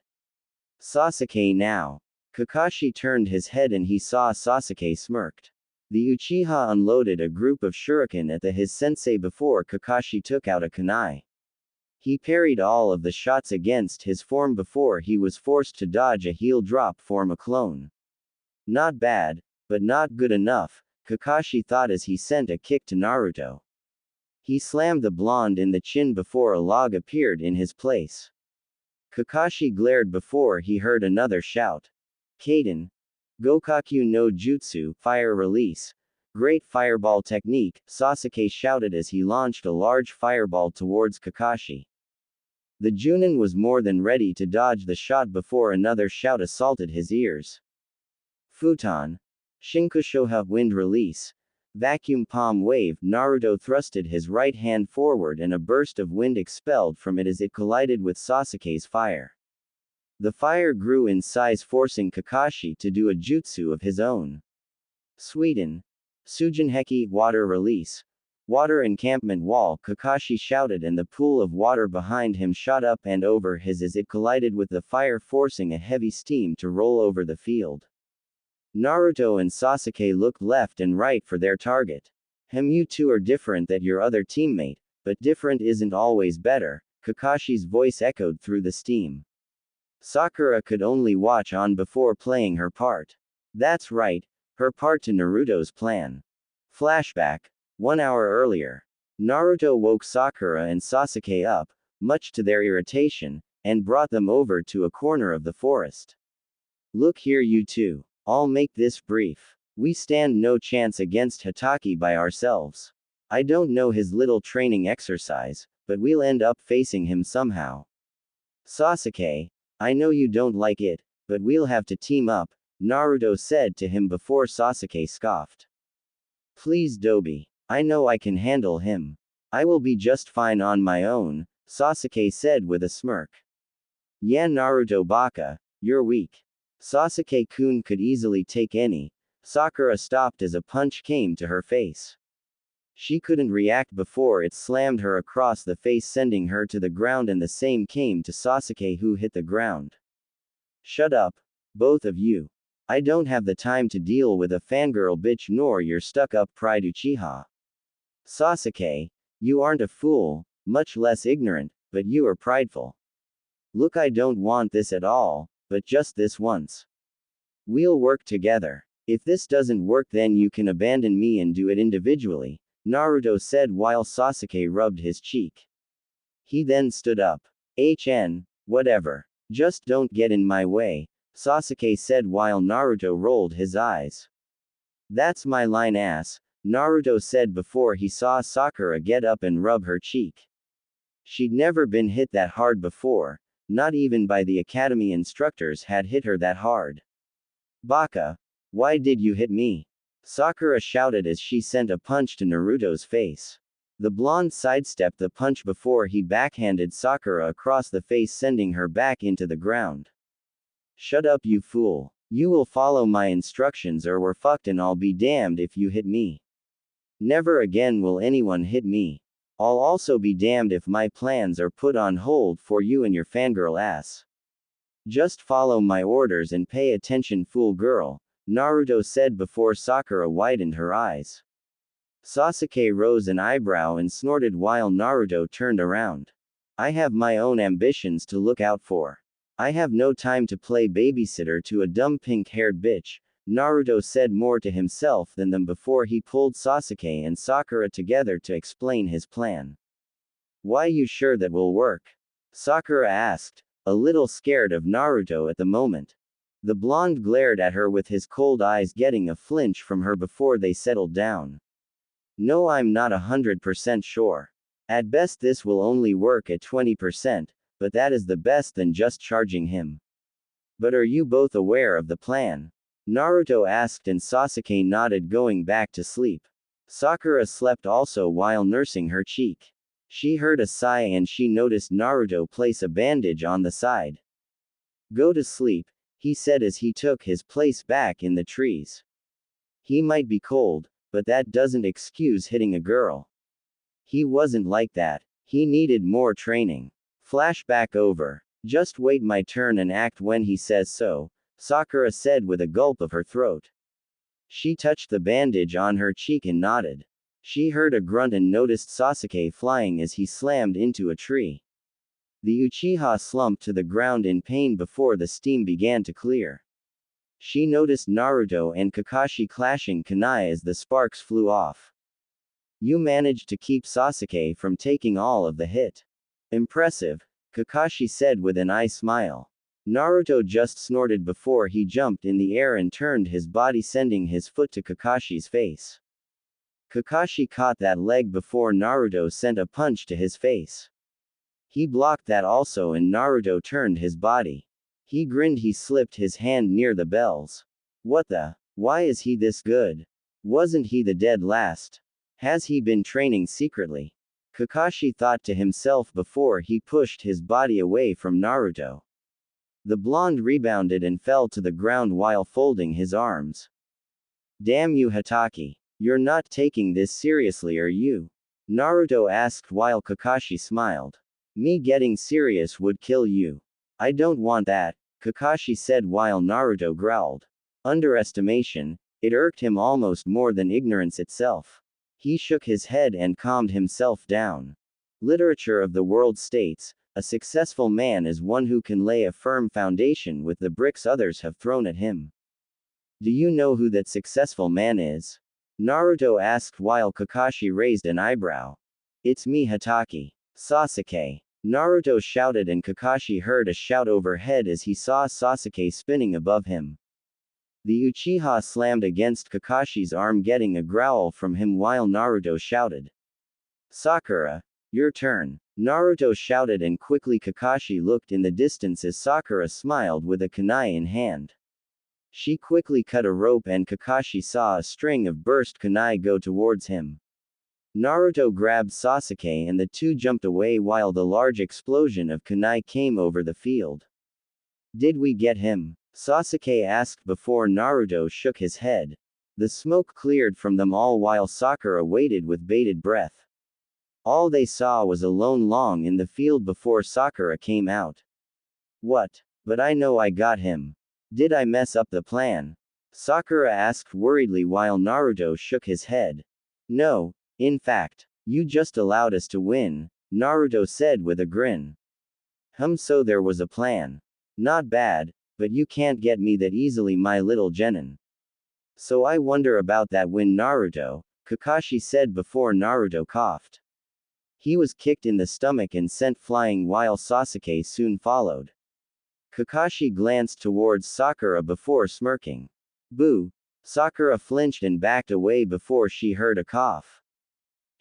Sasuke now. Kakashi turned his head and he saw Sasuke smirked. The Uchiha unloaded a group of shuriken at his sensei before Kakashi took out a kunai. He parried all of the shots against his form before he was forced to dodge a heel drop from a clone. Not bad, but not good enough, Kakashi thought as he sent a kick to Naruto. He slammed the blonde in the chin before a log appeared in his place. Kakashi glared before he heard another shout. Kaden. Gokaku no Jutsu, fire release. Great fireball technique, Sasuke shouted as he launched a large fireball towards Kakashi. The Junin was more than ready to dodge the shot before another shout assaulted his ears. Futon. Shinkushoha, wind release. Vacuum palm wave, Naruto thrusted his right hand forward and a burst of wind expelled from it as it collided with Sasuke's fire. The fire grew in size, forcing Kakashi to do a jutsu of his own. Sweden. Sujinheki, water release. Water encampment wall, Kakashi shouted and the pool of water behind him shot up and over his as it collided with the fire, forcing a heavy steam to roll over the field. Naruto and Sasuke looked left and right for their target. You two are different than your other teammate, but different isn't always better, Kakashi's voice echoed through the steam. Sakura could only watch on before playing her part. That's right, her part to Naruto's plan. Flashback. 1 hour earlier. Naruto woke Sakura and Sasuke up, much to their irritation, and brought them over to a corner of the forest. Look here, you two. I'll make this brief. We stand no chance against Hatake by ourselves. I don't know his little training exercise, but we'll end up facing him somehow. Sasuke, I know you don't like it, but we'll have to team up, Naruto said to him before Sasuke scoffed. Please Dobi. I know I can handle him. I will be just fine on my own, Sasuke said with a smirk. Yeah, Naruto baka, you're weak. Sasuke-kun could easily take any. Sakura stopped as a punch came to her face. She couldn't react before it slammed her across the face, sending her to the ground, and the same came to Sasuke, who hit the ground. Shut up, both of you. I don't have the time to deal with a fangirl bitch nor your stuck-up pride Uchiha. Sasuke, you aren't a fool, much less ignorant, but you are prideful. Look, I don't want this at all, but just this once. We'll work together. If this doesn't work, then you can abandon me and do it individually, Naruto said while Sasuke rubbed his cheek. He then stood up. Whatever. Just don't get in my way, Sasuke said while Naruto rolled his eyes. That's my line, ass, Naruto said before he saw Sakura get up and rub her cheek. She'd never been hit that hard before, not even by the academy instructors had hit her that hard. Baka. Why did you hit me? Sakura shouted as she sent a punch to Naruto's face. The blonde sidestepped the punch before he backhanded Sakura across the face, sending her back into the ground. Shut up, you fool. You will follow my instructions or we're fucked, and I'll be damned if you hit me. Never again will anyone hit me. I'll also be damned if my plans are put on hold for you and your fangirl ass. Just follow my orders and pay attention, fool girl, Naruto said before Sakura widened her eyes. Sasuke rose an eyebrow and snorted while Naruto turned around. I have my own ambitions to look out for. I have no time to play babysitter to a dumb pink-haired bitch, Naruto said more to himself than them before he pulled Sasuke and Sakura together to explain his plan. Why you sure that will work? Sakura asked, a little scared of Naruto at the moment. The blonde glared at her with his cold eyes getting a flinch from her before they settled down. No, I'm not 100% sure. At best this will only work at 20%, but that is the best than just charging him. But are you both aware of the plan? Naruto asked and Sasuke nodded, going back to sleep. Sakura slept also while nursing her cheek. She heard a sigh and she noticed Naruto place a bandage on the side. Go to sleep, he said as he took his place back in the trees. He might be cold, but that doesn't excuse hitting a girl. He wasn't like that. He needed more training. Flashback over. Just wait my turn and act when he says so, Sakura said with a gulp of her throat. She touched the bandage on her cheek and nodded. She heard a grunt and noticed Sasuke flying as he slammed into a tree. The Uchiha slumped to the ground in pain before the steam began to clear. She noticed Naruto and Kakashi clashing kunai as the sparks flew off. You managed to keep Sasuke from taking all of the hit. Impressive, Kakashi said with an eye smile. Naruto just snorted before he jumped in the air and turned his body, sending his foot to Kakashi's face. Kakashi caught that leg before Naruto sent a punch to his face. He blocked that also and Naruto turned his body. He grinned, he slipped his hand near the bells. What the? Why is he this good? Wasn't he the dead last? Has he been training secretly? Kakashi thought to himself before he pushed his body away from Naruto. The blonde rebounded and fell to the ground while folding his arms. Damn you, Hatake. You're not taking this seriously, are you? Naruto asked while Kakashi smiled. Me getting serious would kill you. I don't want that, Kakashi said while Naruto growled. Underestimation, it irked him almost more than ignorance itself. He shook his head and calmed himself down. Literature of the world states, a successful man is one who can lay a firm foundation with the bricks others have thrown at him. Do you know who that successful man is? Naruto asked while Kakashi raised an eyebrow. It's me, Hatake. Sasuke. Naruto shouted and Kakashi heard a shout overhead as he saw Sasuke spinning above him. The Uchiha slammed against Kakashi's arm, getting a growl from him while Naruto shouted. Sakura, your turn. Naruto shouted and quickly Kakashi looked in the distance as Sakura smiled with a kunai in hand. She quickly cut a rope and Kakashi saw a string of burst kunai go towards him. Naruto grabbed Sasuke and the two jumped away while the large explosion of kunai came over the field. Did we get him? Sasuke asked before Naruto shook his head. The smoke cleared from them all while Sakura waited with bated breath. All they saw was a lone long in the field before Sakura came out. What? But I know I got him. Did I mess up the plan? Sakura asked worriedly while Naruto shook his head. No, in fact, you just allowed us to win, Naruto said with a grin. So there was a plan. Not bad, but you can't get me that easily, my little genin. So I wonder about that win, Naruto, Kakashi said before Naruto coughed. He was kicked in the stomach and sent flying while Sasuke soon followed. Kakashi glanced towards Sakura before smirking. Boo! Sakura flinched and backed away before she heard a cough.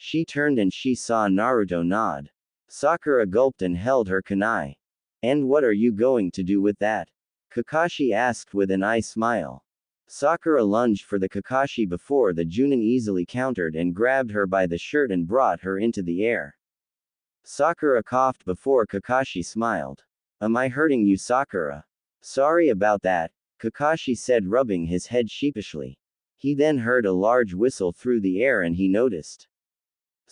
She turned and she saw Naruto nod. Sakura gulped and held her kunai. And what are you going to do with that? Kakashi asked with an eye smile. Sakura lunged for the Kakashi before the Junin easily countered and grabbed her by the shirt and brought her into the air. Sakura coughed before Kakashi smiled. Am I hurting you, Sakura? Sorry about that, Kakashi said, rubbing his head sheepishly. He then heard a large whistle through the air and he noticed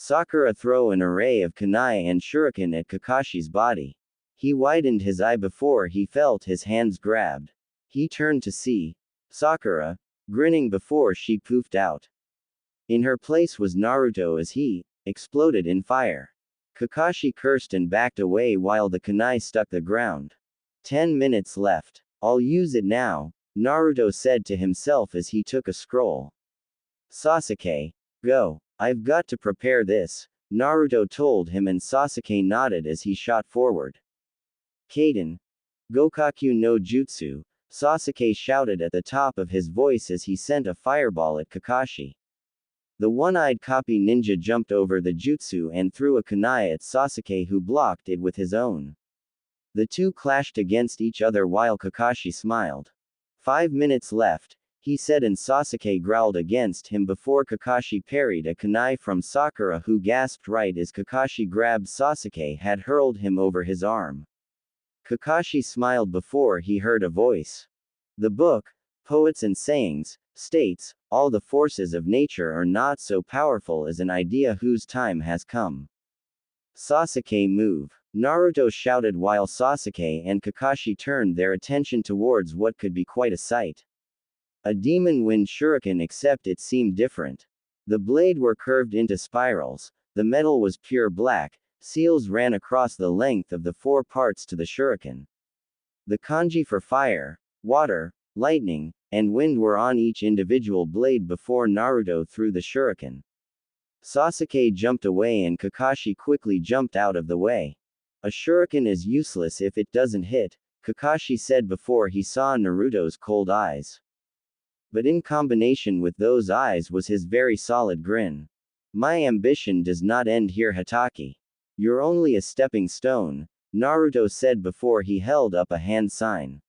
Sakura throw an array of kunai and shuriken at Kakashi's body. He widened his eye before he felt his hands grabbed. He turned to see Sakura, grinning before she poofed out. In her place was Naruto as he exploded in fire. Kakashi cursed and backed away while the kunai stuck the ground. 10 minutes left. I'll use it now, Naruto said to himself as he took a scroll. Sasuke, go. I've got to prepare this, Naruto told him, and Sasuke nodded as he shot forward. Kaden. Gokaku no Jutsu, Sasuke shouted at the top of his voice as he sent a fireball at Kakashi. The one-eyed copy ninja jumped over the jutsu and threw a kunai at Sasuke, who blocked it with his own. The two clashed against each other while Kakashi smiled. 5 minutes left, he said, and Sasuke growled against him before Kakashi parried a kunai from Sakura, who gasped right as Kakashi grabbed Sasuke had hurled him over his arm. Kakashi smiled before he heard a voice. The book, Poets and Sayings, states, all the forces of nature are not so powerful as an idea whose time has come. Sasuke, move. Naruto shouted while Sasuke and Kakashi turned their attention towards what could be quite a sight. A demon wind shuriken, except it seemed different. The blade were curved into spirals, the metal was pure black, seals ran across the length of the 4 parts to the shuriken. The kanji for fire, water, lightning, and wind were on each individual blade before Naruto threw the shuriken. Sasuke jumped away and Kakashi quickly jumped out of the way. A shuriken is useless if it doesn't hit, Kakashi said before he saw Naruto's cold eyes. But in combination with those eyes was his very solid grin. My ambition does not end here, Hatake. You're only a stepping stone, Naruto said before he held up a hand sign.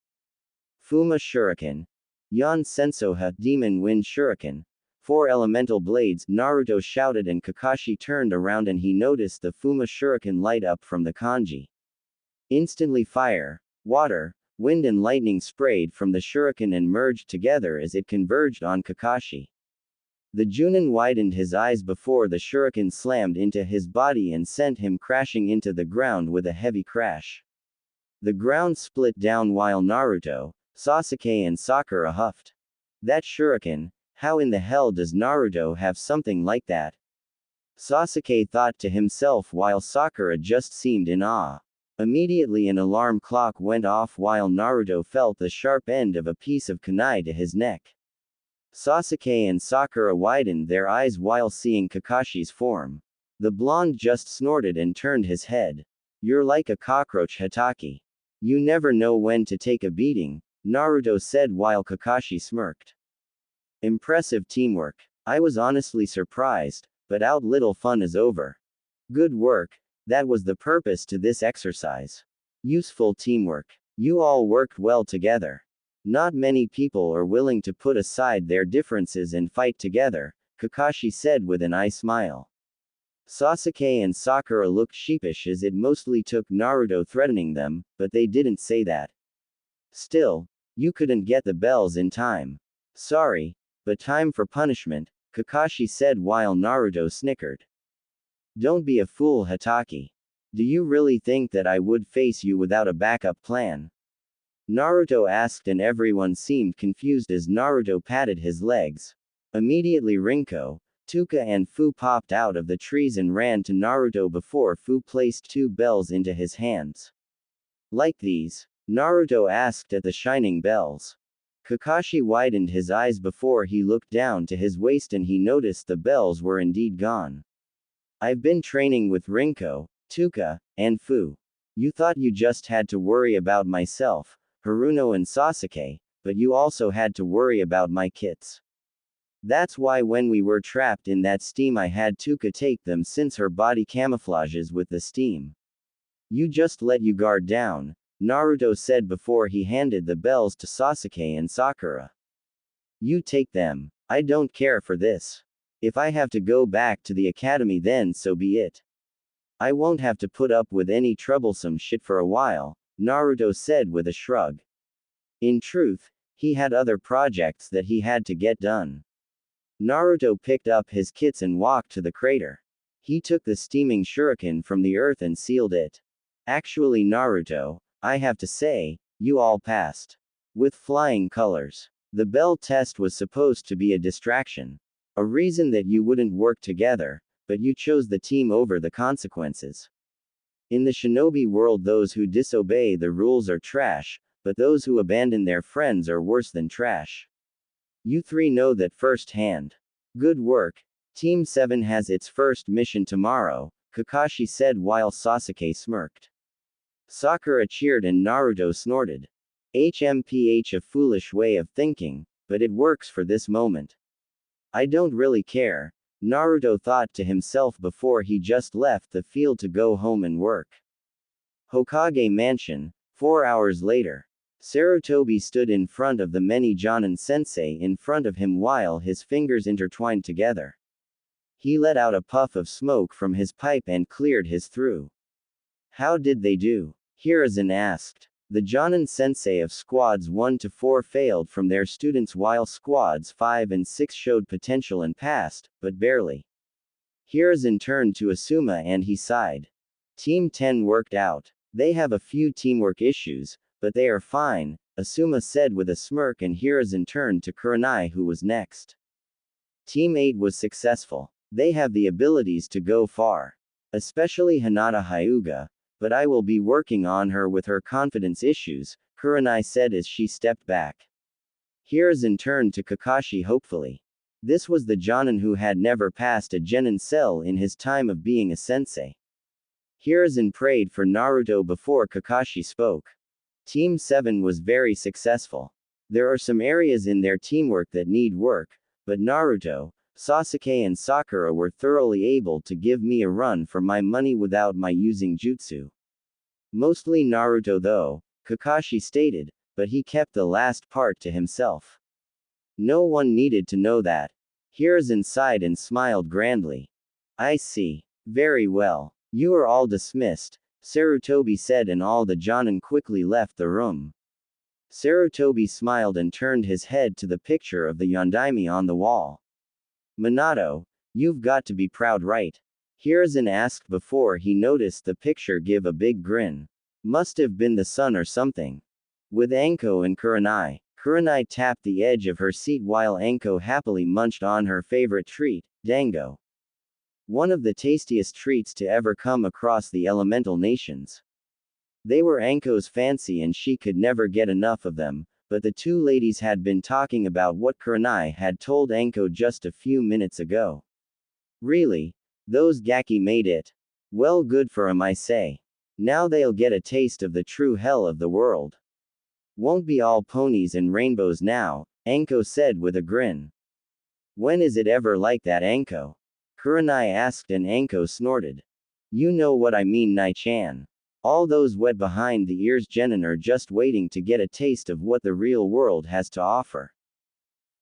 Fuma Shuriken. Yon Sensoha, Demon Wind Shuriken. 4 elemental blades, Naruto shouted, and Kakashi turned around and he noticed the Fuma Shuriken light up from the kanji. Instantly fire, water, wind and lightning sprayed from the shuriken and merged together as it converged on Kakashi. The Junin widened his eyes before the shuriken slammed into his body and sent him crashing into the ground with a heavy crash. The ground split down while Naruto, Sasuke and Sakura huffed. That shuriken, how in the hell does Naruto have something like that? Sasuke thought to himself while Sakura just seemed in awe. Immediately an alarm clock went off while Naruto felt the sharp end of a piece of kunai to his neck. Sasuke and Sakura widened their eyes while seeing Kakashi's form. The blonde just snorted and turned his head. You're like a cockroach, Hatake. You never know when to take a beating, Naruto said while Kakashi smirked. Impressive teamwork. I was honestly surprised, but out little fun is over. Good work, that was the purpose to this exercise. Useful teamwork. You all worked well together. Not many people are willing to put aside their differences and fight together, Kakashi said with an eye smile. Sasuke and Sakura looked sheepish as it mostly took Naruto threatening them, but they didn't say that. Still, you couldn't get the bells in time. Sorry, but time for punishment, Kakashi said while Naruto snickered. Don't be a fool, Hatake. Do you really think that I would face you without a backup plan? Naruto asked, and everyone seemed confused as Naruto patted his legs. Immediately Rinko, Tuka and Fu popped out of the trees and ran to Naruto before Fu placed 2 bells into his hands. Like these? Naruto asked at the shining bells. Kakashi widened his eyes before he looked down to his waist and he noticed the bells were indeed gone. I've been training with Rinko, Tuka, and Fu. You thought you just had to worry about myself, Haruno and Sasuke, but you also had to worry about my kits. That's why when we were trapped in that steam I had Tuka take them since her body camouflages with the steam. You just let you guard down, Naruto said before he handed the bells to Sasuke and Sakura. You take them. I don't care for this. If I have to go back to the academy then so be it. I won't have to put up with any troublesome shit for a while, Naruto said with a shrug. In truth, he had other projects that he had to get done. Naruto picked up his kits and walked to the crater. He took the steaming shuriken from the earth and sealed it. Actually, Naruto, I have to say, you all passed. With flying colors. The bell test was supposed to be a distraction. A reason that you wouldn't work together, but you chose the team over the consequences. In the shinobi world, those who disobey the rules are trash, but those who abandon their friends are worse than trash. You three know that firsthand. Good work. Team 7 has its first mission tomorrow, Kakashi said while Sasuke smirked. Sakura cheered and Naruto snorted. HMPH, a foolish way of thinking, but it works for this moment. I don't really care, Naruto thought to himself before he just left the field to go home and work. Hokage Mansion, 4 hours later. Sarutobi stood in front of the many Jonin sensei in front of him while his fingers intertwined together. He let out a puff of smoke from his pipe and cleared his throat. How did they do? Hiruzen asked. The Jonin sensei of squads 1 to 4 failed from their students while squads 5 and 6 showed potential and passed, but barely. Hiruzen turned to Asuma and he sighed. Team 10 worked out. They have a few teamwork issues, but they are fine, Asuma said with a smirk, and Hiruzen turned to Kurenai, who was next. Team 8 was successful. They have the abilities to go far. Especially Hinata Hyuga, but I will be working on her with her confidence issues, Kurenai said as she stepped back. Hiruzen turned to Kakashi hopefully. This was the Jonin who had never passed a genin cell in his time of being a sensei. Hiruzen prayed for Naruto before Kakashi spoke. Team 7 was very successful. There are some areas in their teamwork that need work, but Naruto, Sasuke and Sakura were thoroughly able to give me a run for my money without my using jutsu. Mostly Naruto though, Kakashi stated, but he kept the last part to himself. No one needed to know that. Hiruzen sighed and smiled grandly. I see. Very well. You are all dismissed, Sarutobi said, and all the Jonin quickly left the room. Sarutobi smiled and turned his head to the picture of the Yondaime on the wall. Minato, you've got to be proud, right? Hiruzen asked before he noticed the picture give a big grin. Must have been the sun or something. With Anko and Kurenai, Kurenai tapped the edge of her seat while Anko happily munched on her favorite treat, dango. One of the tastiest treats to ever come across the elemental nations. They were Anko's fancy and she could never get enough of them, but the two ladies had been talking about what Kurenai had told Anko just a few minutes ago. Really? Those gaki made it? Well, good for 'em, I say. Now they'll get a taste of the true hell of the world. Won't be all ponies and rainbows now, Anko said with a grin. When is it ever like that, Anko? Kurenai asked and Anko snorted. You know what I mean, Nai-chan. All those wet behind the ears genin are just waiting to get a taste of what the real world has to offer.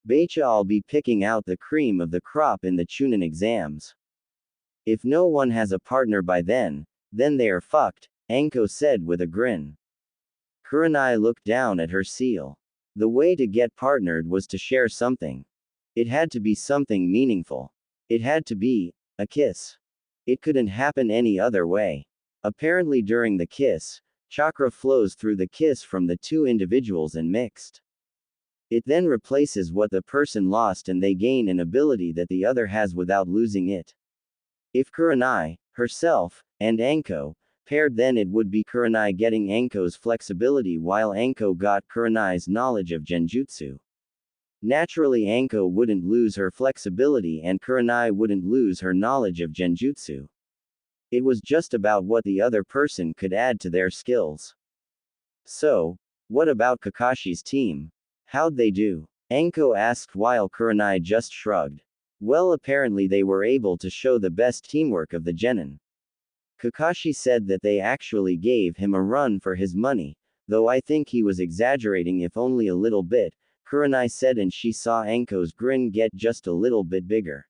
Betcha I'll be picking out the cream of the crop in the Chunin exams. If no one has a partner by then they are fucked, Anko said with a grin. Kurenai looked down at her seal. The way to get partnered was to share something. It had to be something meaningful. It had to be a kiss. It couldn't happen any other way. Apparently during the kiss, chakra flows through the kiss from the two individuals and mixed. It then replaces what the person lost and they gain an ability that the other has without losing it. If Kurenai, herself, and Anko paired, then it would be Kurenai getting Anko's flexibility while Anko got Kurenai's knowledge of genjutsu. Naturally Anko wouldn't lose her flexibility and Kurenai wouldn't lose her knowledge of genjutsu. It was just about what the other person could add to their skills. So, what about Kakashi's team? How'd they do? Anko asked while Kurenai just shrugged. Well, apparently they were able to show the best teamwork of the genin. Kakashi said that they actually gave him a run for his money, though I think he was exaggerating if only a little bit, Kurenai said, and she saw Anko's grin get just a little bit bigger.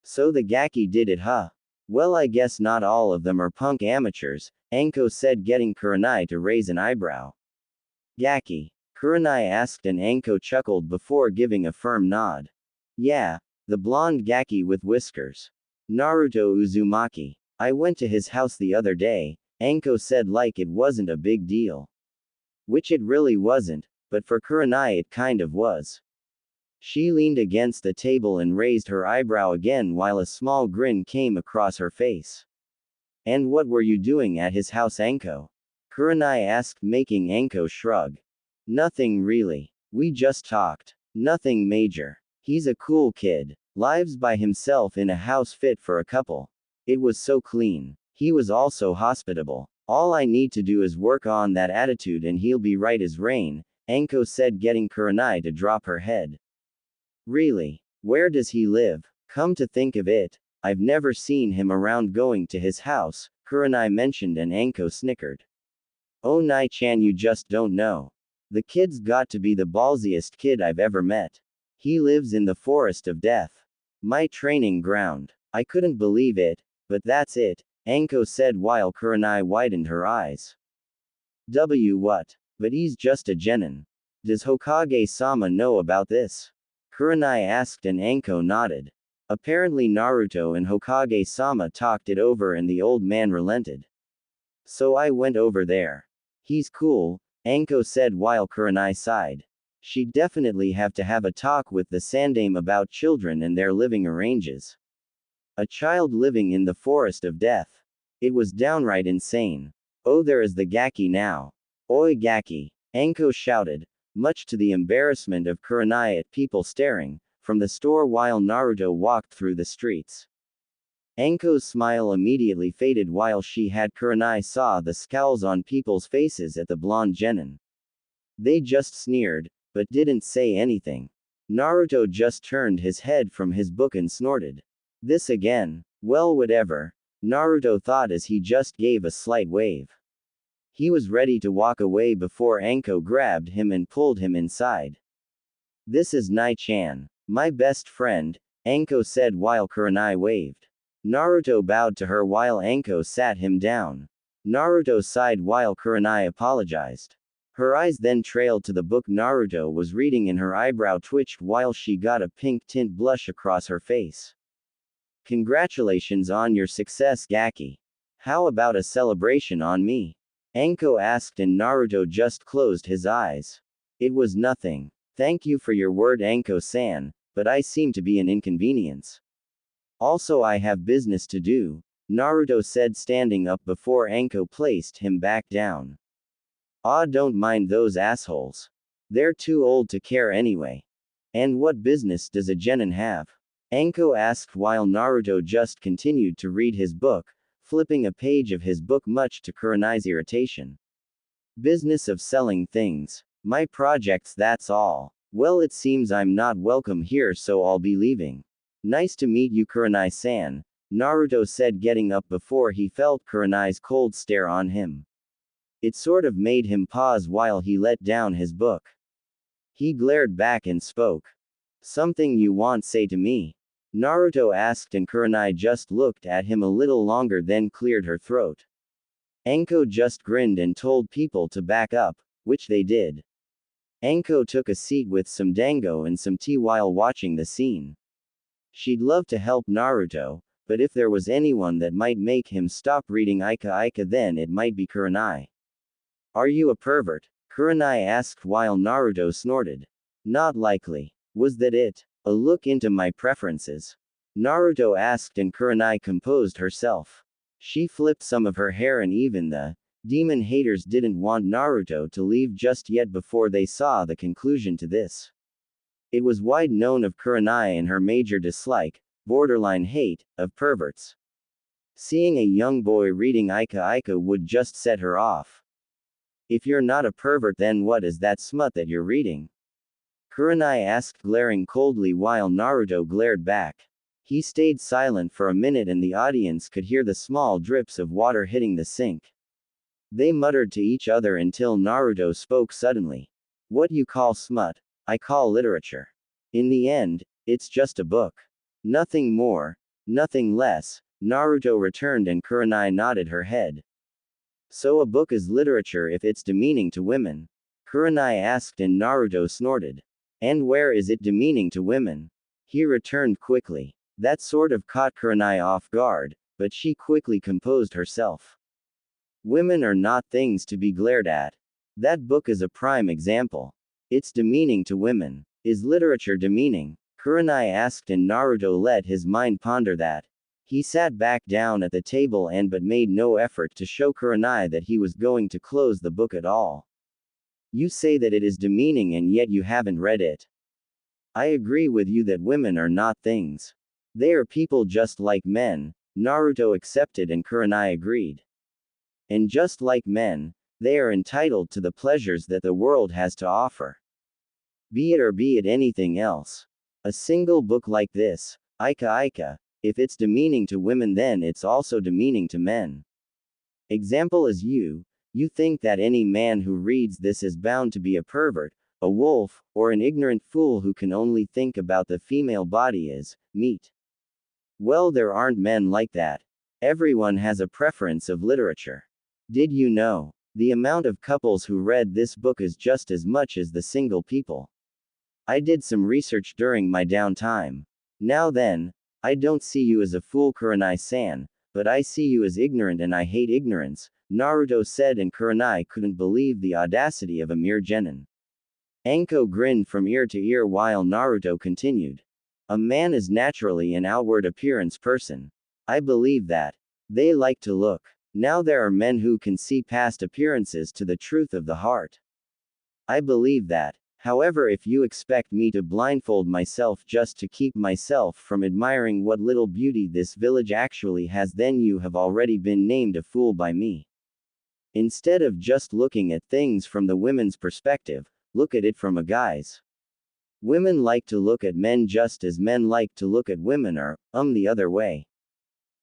So the gaki did it, huh? Well, I guess not all of them are punk amateurs, Anko said, getting Kurenai to raise an eyebrow. Gaki? Kurenai asked and Anko chuckled before giving a firm nod. Yeah, the blonde gaki with whiskers. Naruto Uzumaki. I went to his house the other day, Anko said like it wasn't a big deal. Which it really wasn't, but for Kurenai it kind of was. She leaned against the table and raised her eyebrow again while a small grin came across her face. And what were you doing at his house, Anko? Kurenai asked, making Anko shrug. Nothing really. We just talked. Nothing major. He's a cool kid. Lives by himself in a house fit for a couple. It was so clean. He was also hospitable. All I need to do is work on that attitude and he'll be right as rain, Anko said, getting Kurenai to drop her head. Really? Where does he live? Come to think of it, I've never seen him around. Going to his house, Kurenai mentioned, and Anko snickered. Oh Nai-chan, you just don't know. The kid's got to be the ballsiest kid I've ever met. He lives in the forest of death. My training ground. I couldn't believe it, but that's it, Anko said while Kurenai widened her eyes. What? But he's just a genin. Does Hokage-sama know about this? Kurenai asked, and Anko nodded. Apparently Naruto and Hokage-sama talked it over and the old man relented. So I went over there. He's cool, Anko said while Kurenai sighed. She'd definitely have to have a talk with the Sandaime about children and their living arranges. A child living in the forest of death. It was downright insane. Oh, there is the Gaki now. Oi Gaki! Anko shouted, much to the embarrassment of Kurenai at people staring from the store while Naruto walked through the streets. Anko's smile immediately faded while she had Kurenai saw the scowls on people's faces at the blonde genin. They just sneered, but didn't say anything. Naruto just turned his head from his book and snorted. This again? Well, whatever, Naruto thought as he just gave a slight wave. He was ready to walk away before Anko grabbed him and pulled him inside. This is Nai-chan, my best friend, Anko said while Kurenai waved. Naruto bowed to her while Anko sat him down. Naruto sighed while Kurenai apologized. Her eyes then trailed to the book Naruto was reading and her eyebrow twitched while she got a pink tint blush across her face. Congratulations on your success, Gaki. How about a celebration on me? Anko asked, and Naruto just closed his eyes. It was nothing. Thank you for your word, Anko-san, but I seem to be an inconvenience. Also, I have business to do, Naruto said, standing up before Anko placed him back down. Ah, don't mind those assholes. They're too old to care anyway. And what business does a genin have? Anko asked while Naruto just continued to read his book, flipping a page of his book much to Kurenai's irritation. Business of selling things. My projects, that's all. Well, it seems I'm not welcome here, so I'll be leaving. Nice to meet you, Kurenai-san, Naruto said, getting up before he felt Kurenai's cold stare on him. It sort of made him pause while he let down his book. He glared back and spoke. Something you want say to me? Naruto asked, and Kurenai just looked at him a little longer, then cleared her throat. Anko just grinned and told people to back up, which they did. Anko took a seat with some dango and some tea while watching the scene. She'd love to help Naruto, but if there was anyone that might make him stop reading Ika then it might be Kurenai. Are you a pervert? Kurenai asked while Naruto snorted. Not likely. Was that it? A look into my preferences? Naruto asked, and Kurenai composed herself. She flipped some of her hair, and even the demon haters didn't want Naruto to leave just yet before they saw the conclusion to this. It was wide known of Kurenai and her major dislike, borderline hate, of perverts. Seeing a young boy reading Ika would just set her off. If you're not a pervert, then what is that smut that you're reading? Kurenai asked, glaring coldly while Naruto glared back. He stayed silent for a minute and the audience could hear the small drips of water hitting the sink. They muttered to each other until Naruto spoke suddenly. What you call smut, I call literature. In the end, it's just a book. Nothing more, nothing less, Naruto returned, and Kurenai nodded her head. So a book is literature if it's demeaning to women? Kurenai asked, and Naruto snorted. And where is it demeaning to women? He returned quickly. That sort of caught Kurenai off guard, but she quickly composed herself. Women are not things to be glared at. That book is a prime example. It's demeaning to women. Is literature demeaning? Kurenai asked, and Naruto let his mind ponder that. He sat back down at the table and but made no effort to show Kurenai that he was going to close the book at all. You say that it is demeaning and yet you haven't read it. I agree with you that women are not things. They are people just like men, Naruto accepted and Kurenai agreed. And just like men, they are entitled to the pleasures that the world has to offer. Be it anything else. A single book like this, Ika, if it's demeaning to women then it's also demeaning to men. Example is you think that any man who reads this is bound to be a pervert, a wolf, or an ignorant fool who can only think about the female body as meat. Well, there aren't men like that. Everyone has a preference of literature. Did you know? The amount of couples who read this book is just as much as the single people. I did some research during my downtime. Now then, I don't see you as a fool Kurenai-san, but I see you as ignorant and I hate ignorance, Naruto said and Kurenai couldn't believe the audacity of a mere genin. Anko grinned from ear to ear while Naruto continued. A man is naturally an outward appearance person. I believe that. They like to look. Now there are men who can see past appearances to the truth of the heart. I believe that. However, if you expect me to blindfold myself just to keep myself from admiring what little beauty this village actually has, then you have already been named a fool by me. Instead of just looking at things from the women's perspective, look at it from a guy's. Women like to look at men just as men like to look at women, or, the other way.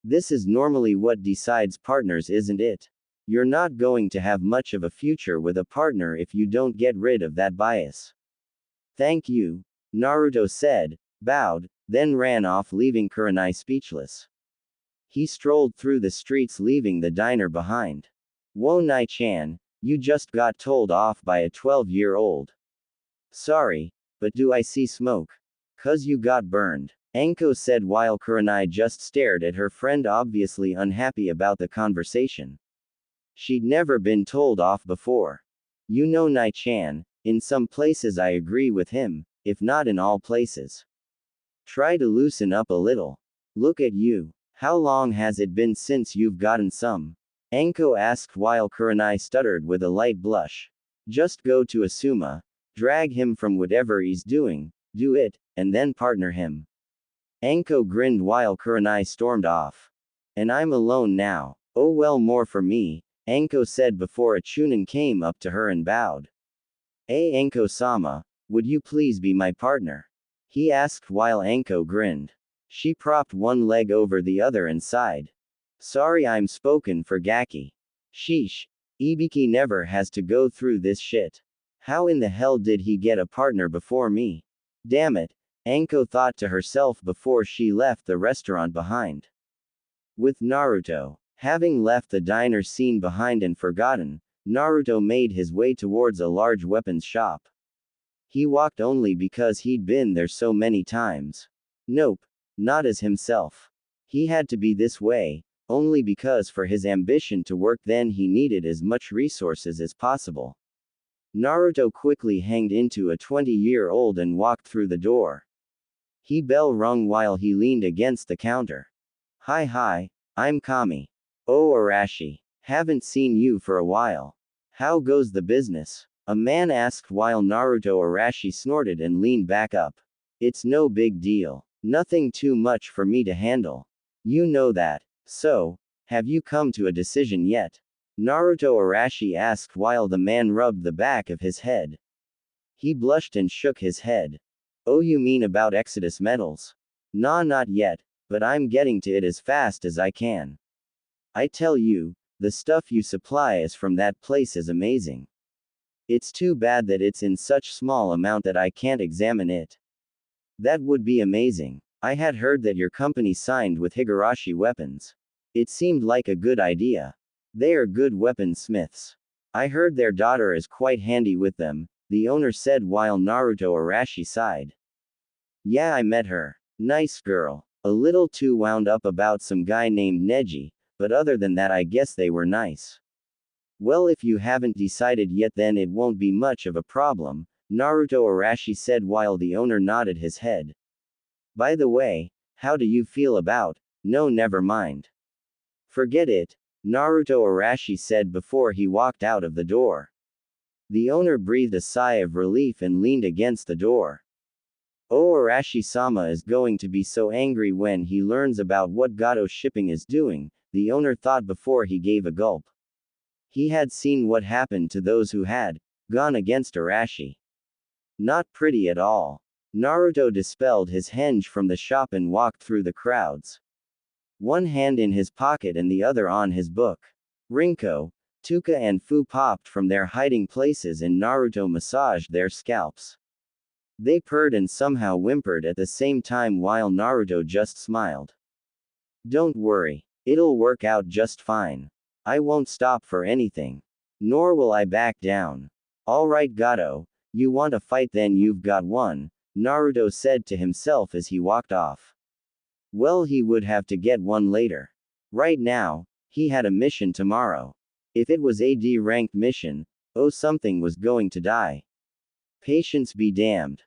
This is normally what decides partners, isn't it? You're not going to have much of a future with a partner if you don't get rid of that bias. Thank you, Naruto said, bowed, then ran off, leaving Kurenai speechless. He strolled through the streets, leaving the diner behind. Whoa, Nai-chan, you just got told off by a 12-year-old. Sorry, but do I see smoke? 'Cause you got burned, Anko said while Kurenai just stared at her friend, obviously unhappy about the conversation. She'd never been told off before. You know, Nai-chan, in some places I agree with him, if not in all places. Try to loosen up a little. Look at you. How long has it been since you've gotten some? Anko asked while Kurenai stuttered with a light blush. Just go to Asuma, drag him from whatever he's doing, do it, and then partner him. Anko grinned while Kurenai stormed off. And I'm alone now. Oh well, more for me, Anko said before a Chunin came up to her and bowed. Hey Anko-sama, would you please be my partner? He asked while Anko grinned. She propped one leg over the other and sighed. Sorry, I'm spoken for Gaki. Sheesh. Ibiki never has to go through this shit. How in the hell did he get a partner before me? Damn it, Anko thought to herself before she left the restaurant behind. With Naruto having left the diner scene behind and forgotten, Naruto made his way towards a large weapons shop. He walked only because he'd been there so many times. Nope, not as himself. He had to be this way, only because for his ambition to work then he needed as much resources as possible. Naruto quickly hanged into a 20-year-old and walked through the door. He bell rung while he leaned against the counter. Hi, I'm Kami. Oh Arashi. Haven't seen you for a while. How goes the business? A man asked while Naruto Arashi snorted and leaned back up. It's no big deal. Nothing too much for me to handle. You know that. So, have you come to a decision yet? Naruto Arashi asked while the man rubbed the back of his head. He blushed and shook his head. Oh, you mean about Exodus metals? Nah, not yet, but I'm getting to it as fast as I can. I tell you, the stuff you supply us from that place is amazing. It's too bad that it's in such small amount that I can't examine it. That would be amazing. I had heard that your company signed with Higurashi Weapons. It seemed like a good idea. They are good weaponsmiths. I heard their daughter is quite handy with them, the owner said while Naruto Arashi sighed. Yeah, I met her. Nice girl. A little too wound up about some guy named Neji, but other than that I guess they were nice. Well, if you haven't decided yet then it won't be much of a problem, Naruto Arashi said while the owner nodded his head. By the way, how do you feel about No, never mind. Forget it, Naruto Arashi said before he walked out of the door. The owner breathed a sigh of relief and leaned against the door. Oh, Arashi-sama is going to be so angry when he learns about what Gato shipping is doing, the owner thought before he gave a gulp. He had seen what happened to those who had gone against Arashi. Not pretty at all. Naruto dispelled his henge from the shop and walked through the crowds. One hand in his pocket and the other on his book. Rinko, Tuka and Fu popped from their hiding places and Naruto massaged their scalps. They purred and somehow whimpered at the same time while Naruto just smiled. Don't worry. It'll work out just fine. I won't stop for anything. Nor will I back down. Alright Gato, you want a fight then you've got one, Naruto said to himself as he walked off. Well, he would have to get one later. Right now, he had a mission tomorrow. If it was a D-ranked mission, oh something was going to die. Patience be damned.